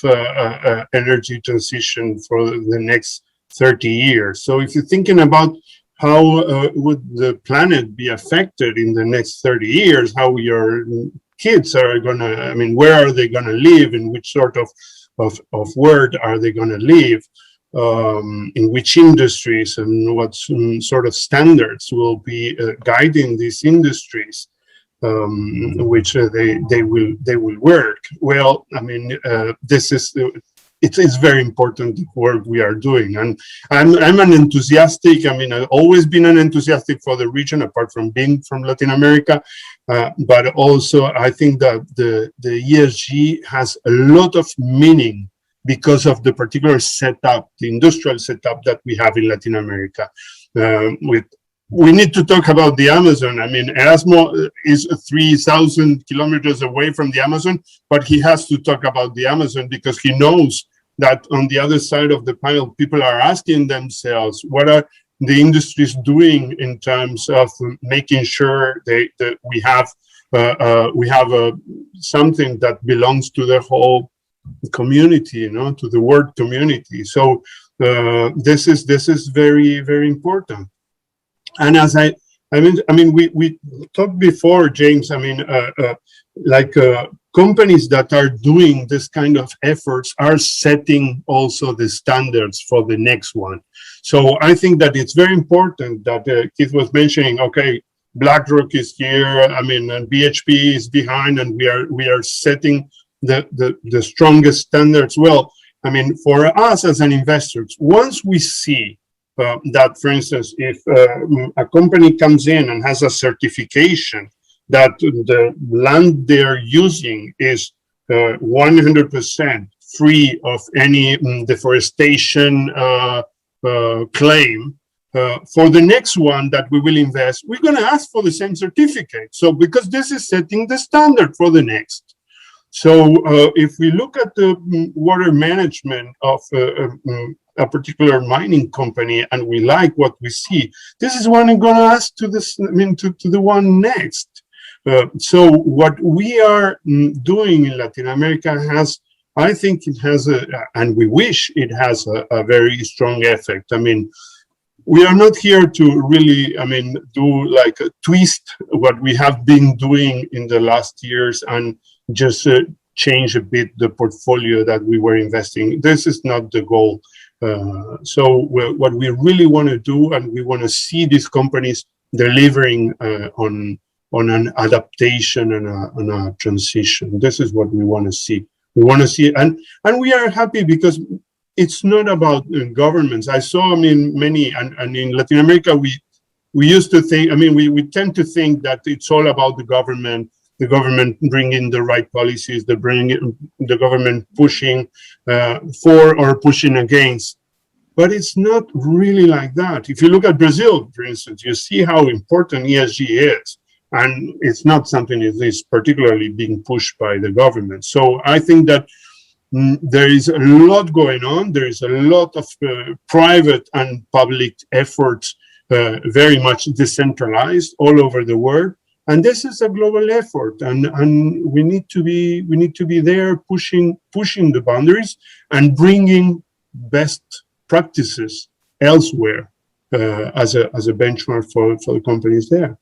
S4: energy transition for the next 30 years. So if you're thinking about how would the planet be affected in the next 30 years, how your kids are going to, I mean, where are they going to live, in which sort of world are they going to live, in which industries, and what sort of standards will be guiding these industries, which they will work. Well, I mean, this is it's very important work we are doing, and I'm an enthusiastic. I mean, I've always been an enthusiastic for the region, apart from being from Latin America. But also, I think that the ESG has a lot of meaning because of the particular setup, the industrial setup that we have in Latin America. We need to talk about the Amazon. I mean, Erasmo is 3,000 kilometers away from the Amazon, but he has to talk about the Amazon because he knows that on the other side of the panel, people are asking themselves, what are the industries doing in terms of making sure that we have something that belongs to the whole community, you know, to the world community. So this is very, very important. And as I mean, we talked before, James. I mean, companies that are doing this kind of efforts are setting also the standards for the next one. So I think that it's very important that Keith was mentioning, okay, BlackRock is here. I mean, and BHP is behind, and we are setting the strongest standards. Well, I mean, for us as an investors, once we see that, for instance, if a company comes in and has a certification that the land they're using is 100% free of any deforestation claim, for the next one that we will invest, we're going to ask for the same certificate. So because this is setting the standard for the next. So if we look at the water management of a particular mining company and we like what we see, this is what I'm going to ask to this, I mean, to the one next. So what we are doing in Latin America has, I think it has and we wish it has a very strong effect. I mean, we are not here to really, I mean, do like a twist what we have been doing in the last years and just change a bit the portfolio that we were investing. This is not the goal. So what we really want to do, and we want to see these companies delivering on an adaptation and a transition. This is what we want to see. We want to see, and we are happy because it's not about governments. I saw, I mean, many, and in Latin America, we used to think, I mean, we tend to think that it's all about the government bringing the right policies, the government pushing for or pushing against. But it's not really like that. If you look at Brazil, for instance, you see how important ESG is. And it's not something that is particularly being pushed by the government. So I think that there is a lot going on. There is a lot of private and public efforts, very much decentralized all over the world. And this is a global effort, and we need to be there pushing the boundaries and bringing best practices elsewhere as a benchmark for the companies there.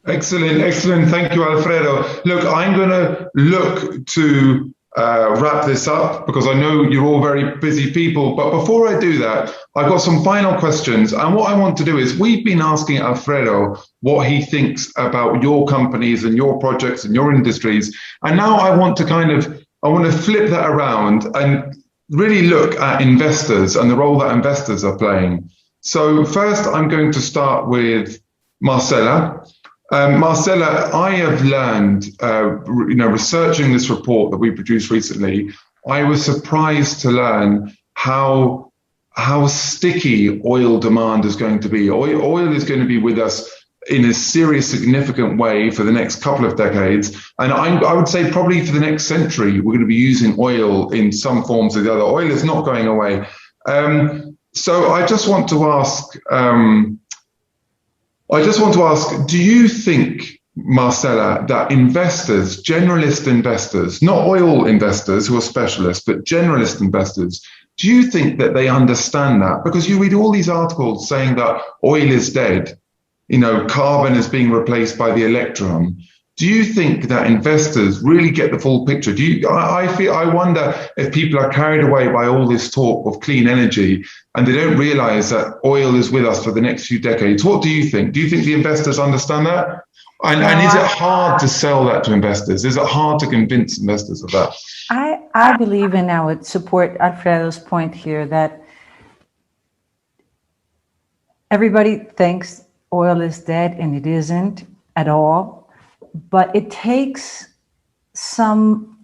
S1: Excellent. Thank you, Alfredo. Look, I'm going to look to wrap this up because I know you're all very busy people. But before I do that, I've got some final questions. And what I want to do is we've been asking Alfredo what he thinks about your companies and your projects and your industries. And now I want to flip that around and really look at investors and the role that investors are playing. So first, I'm going to start with Marcela. Marcela, I have learned, researching this report that we produced recently, I was surprised to learn how sticky oil demand is going to be. Oil is going to be with us in a serious, significant way for the next couple of decades. And I would say probably for the next century, we're going to be using oil in some forms or the other. Oil is not going away. So I just want to ask, do you think, Marcela, that investors, generalist investors, not oil investors who are specialists, but generalist investors, do you think that they understand that? Because you read all these articles saying that oil is dead, carbon is being replaced by the electron. Do you think that investors really get the full picture? I wonder if people are carried away by all this talk of clean energy and they don't realize that oil is with us for the next few decades. What do you think? Do you think the investors understand that? And is it hard to sell that to investors? Is it hard to convince investors of that?
S2: I believe, and I would support Alfredo's point here, that everybody thinks oil is dead, and it isn't at all. But it takes some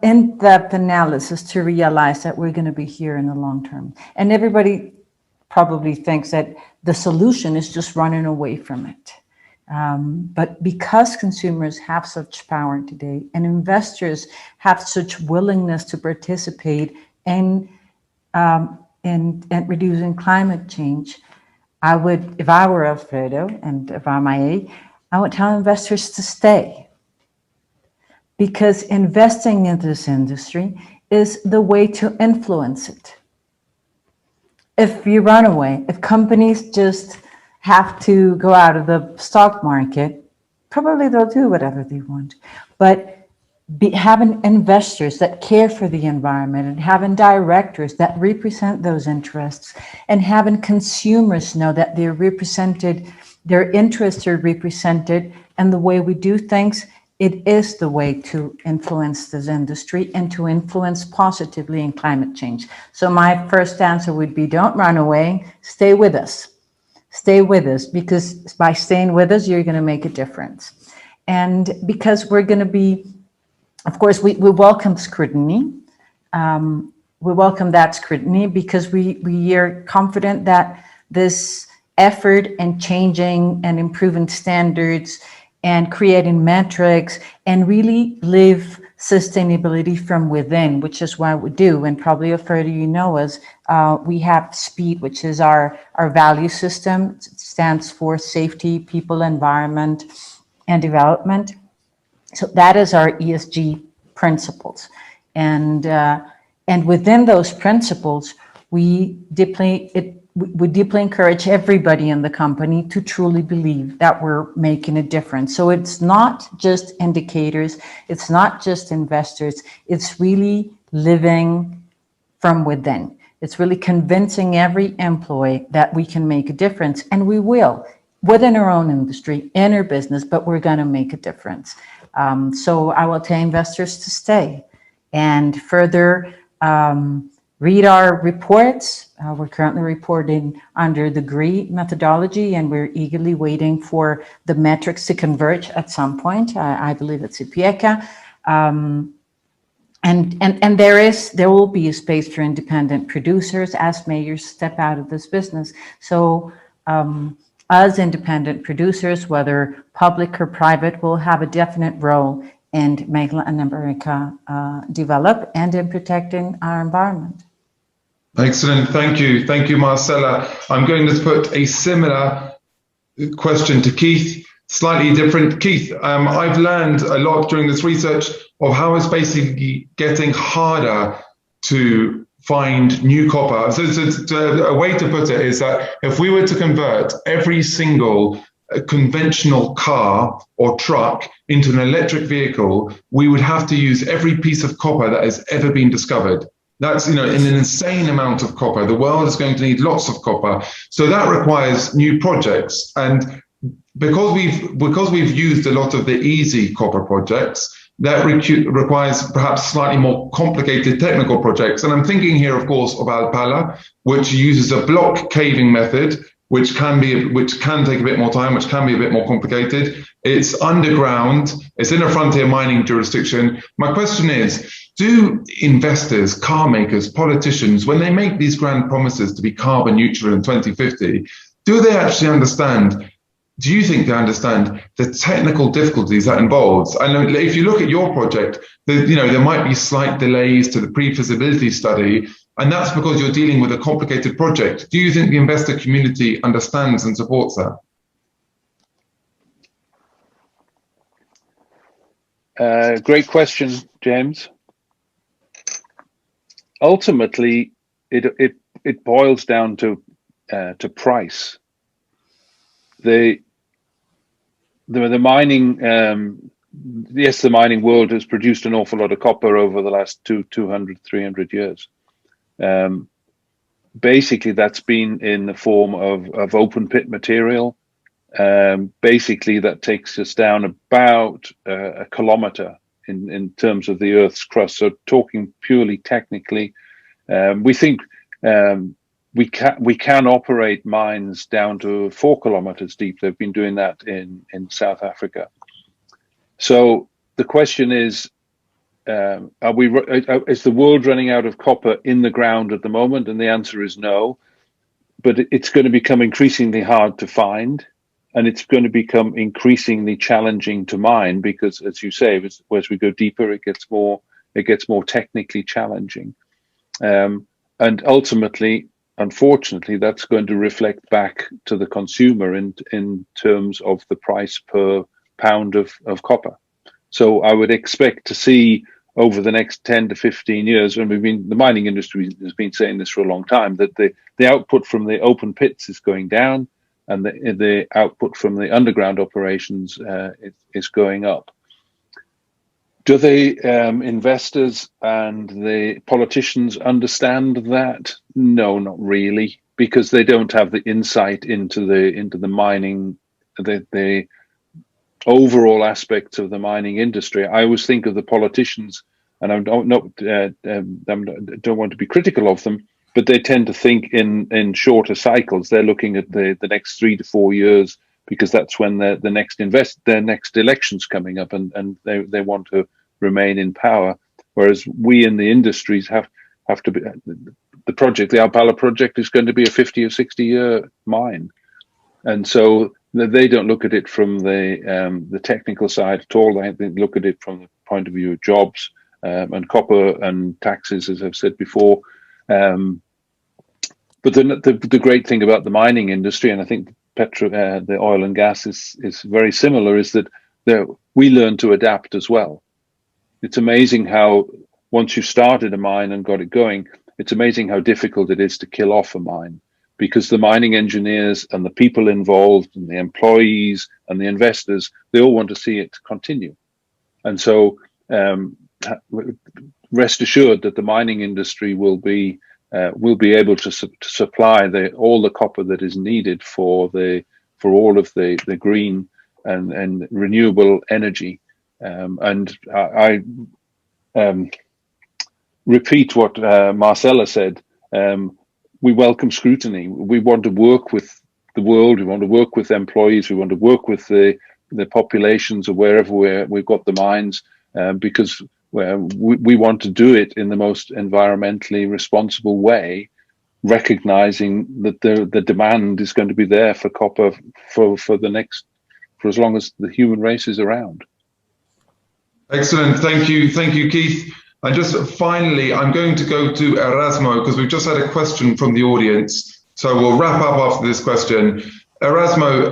S2: in-depth analysis to realize that we're going to be here in the long term. And everybody probably thinks that the solution is just running away from it. But because consumers have such power today and investors have such willingness to participate in reducing climate change, I would, if I were Alfredo and if I'm IA, I would tell investors to stay, because investing in this industry is the way to influence it. If you run away, if companies just have to go out of the stock market, probably they'll do whatever they want. But having investors that care for the environment and having directors that represent those interests and having consumers know that they're represented their interests are represented, and the way we do things, it is the way to influence this industry and to influence positively in climate change. So my first answer would be, don't run away, stay with us. Stay with us, because by staying with us, you're going to make a difference. And because we're going to be, of course, we welcome scrutiny. We welcome that scrutiny because we are confident that this effort in changing and improving standards and creating metrics and really live sustainability from within, which is what we do. And probably Alfredo, you know us, we have SPEED, which is our value system. It stands for safety, people, environment, and development. So that is our ESG principles. And within those principles, we deeply encourage everybody in the company to truly believe that we're making a difference. So it's not just indicators, it's not just investors, it's really living from within. It's really convincing every employee that we can make a difference, and we will, within our own industry, in our business, but we're going to make a difference. So I will tell investors to stay and further read our reports. We're currently reporting under the GREE methodology, and we're eagerly waiting for the metrics to converge at some point. I believe it's IPIECA. And there will be a space for independent producers as majors step out of this business. So as independent producers, whether public or private, will have a definite role in making Latin America develop and in protecting our environment.
S1: Excellent. Thank you. Thank you, Marcela. I'm going to put a similar question to Keith, slightly different. Keith, I've learned a lot during this research of how it's basically getting harder to find new copper. So a way to put it is that if we were to convert every single conventional car or truck into an electric vehicle, we would have to use every piece of copper that has ever been discovered. That's, in an insane amount of copper. The world is going to need lots of copper. So that requires new projects. And because we've used a lot of the easy copper projects, that requires perhaps slightly more complicated technical projects. And I'm thinking here, of course, of Alpala, which uses a block caving method, which can take a bit more time, which can be a bit more complicated. It's underground. It's in a frontier mining jurisdiction. My question is, do investors, car makers, politicians, when they make these grand promises to be carbon neutral in 2050, do they actually understand? Do you think they understand the technical difficulties that involves? I know if you look at your project, there might be slight delays to the pre-feasibility study, and that's because you're dealing with a complicated project. Do you think the investor community understands and supports
S3: that? Great question, James. Ultimately, it boils down to price. The mining, yes, the mining world has produced an awful lot of copper over the last 200, 300 years. Basically, that's been in the form of open pit material. Basically, that takes us down about a kilometer in terms of the Earth's crust. So talking purely technically, we think we can operate mines down to 4 kilometers deep. They've been doing that in South Africa. So the question is, is the world running out of copper in the ground at the moment? And the answer is no. But it's going to become increasingly hard to find, and it's going to become increasingly challenging to mine because, as you say, as we go deeper, it gets more technically challenging, and ultimately, unfortunately, that's going to reflect back to the consumer in terms of the price per pound of copper. So I would expect to see over the next 10 to 15 years, and the mining industry has been saying this for a long time, that the output from the open pits is going down, and the output from the underground operations is going up. Do the investors and the politicians understand that? No, not really, because they don't have the insight into the mining the overall aspects of the mining industry. I always think of the politicians, and I don't want to be critical of them, but they tend to think in shorter cycles. They're looking at the next 3 to 4 years, because that's when their next election's coming up, and they want to remain in power. Whereas we in the industries have to be, the Alpala project is going to be a 50 or 60 year mine. And so they don't look at it from the technical side at all. They look at it from the point of view of jobs and copper and taxes, as I've said before. But the great thing about the mining industry, and I think the oil and gas is very similar, is that we learn to adapt as well. It's amazing how once you started a mine and got it going, it's amazing how difficult it is to kill off a mine, because the mining engineers and the people involved and the employees and the investors, they all want to see it continue. And so rest assured that the mining industry will be able to supply all the copper that is needed for all of the green and renewable energy. And I repeat what Marcela said. We welcome scrutiny. We want to work with the world. We want to work with employees. We want to work with the populations of wherever we've got the mines, because we want to do it in the most environmentally responsible way, recognizing that the demand is going to be there for copper for as long as the human race is around.
S1: Excellent. Thank you, Keith. And just finally, I'm going to go to Erasmo, because we've just had a question from the audience. So we'll wrap up after this question. Erasmo,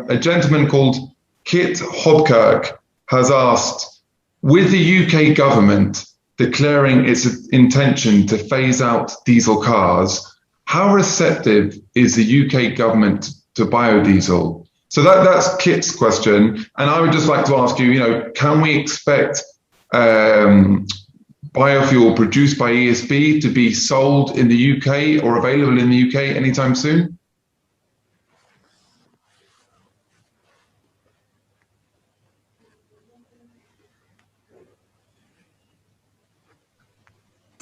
S1: a gentleman called Kit Hobkirk has asked, with the UK government declaring its intention to phase out diesel cars, how receptive is the UK government to biodiesel? So that's Kit's question. And I would just like to ask you, can we expect biofuel produced by ESB to be sold in the UK or available in the UK anytime soon?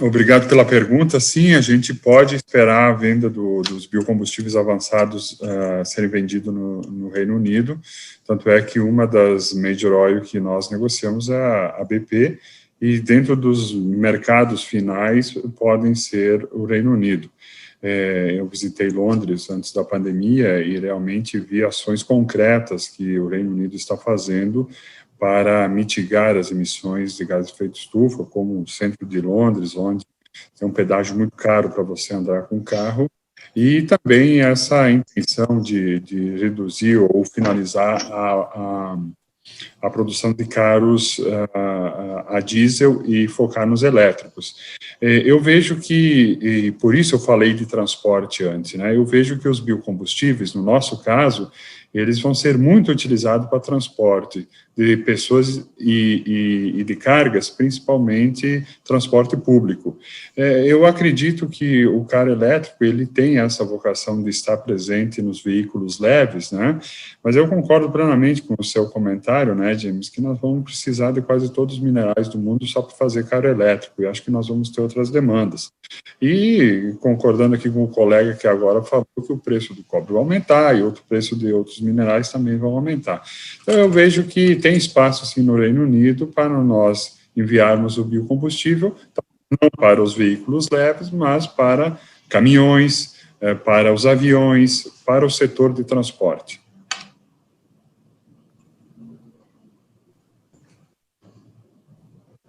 S5: Obrigado pela pergunta. Sim, a gente pode esperar a venda dos biocombustíveis avançados serem vendidos no Reino Unido. Tanto é que uma das major oil que nós negociamos é a BP, e dentro dos mercados finais podem ser o Reino Unido. Eu visitei Londres antes da pandemia e realmente vi ações concretas que o Reino Unido está fazendo para mitigar as emissões de gás de efeito estufa, como o centro de Londres, onde tem um pedágio muito caro para você andar com o carro, e também essa intenção de reduzir ou finalizar a produção de carros a diesel e focar nos elétricos. Eu vejo que, e por isso eu falei de transporte antes, né? Eu vejo que os biocombustíveis, no nosso caso, eles vão ser muito utilizados para transporte de pessoas e de cargas, principalmente transporte público. Eu acredito que o carro elétrico, ele tem essa vocação de estar presente nos veículos leves, né? Mas eu concordo plenamente com o seu comentário, né, James, que nós vamos precisar de quase todos os minerais do mundo só para fazer carro elétrico, e acho que nós vamos ter outras demandas. E concordando aqui com o colega que agora falou que o preço do cobre vai aumentar e o preço de outros minerais também vão aumentar. Então eu vejo que tem espaço sim no Reino Unido para nós enviarmos o biocombustível, não para os veículos leves, mas para caminhões, para os aviões, para o setor de transporte.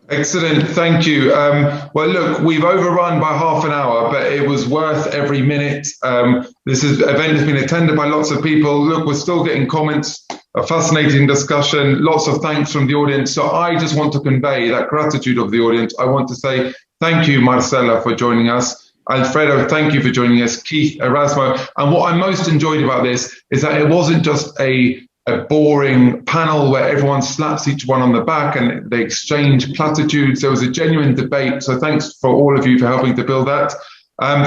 S1: Excellent, thank you. Well, look, we've overrun by half an hour, but it was worth every minute. This event has been attended by lots of people. Look, we're still getting comments, a fascinating discussion, lots of thanks from the audience. So I just want to convey that gratitude of the audience. I want to say thank you, Marcela, for joining us. Alfredo, thank you for joining us. Keith, Erasmo. And what I most enjoyed about this is that it wasn't just a boring panel where everyone slaps each one on the back and they exchange platitudes. There was a genuine debate. So thanks for all of you for helping to build that.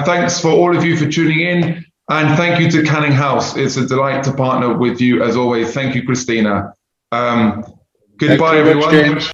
S1: Thanks for all of you for tuning in. And thank you to Canning House. It's a delight to partner with you as always. Thank you, Christina. Goodbye, everyone.
S3: James.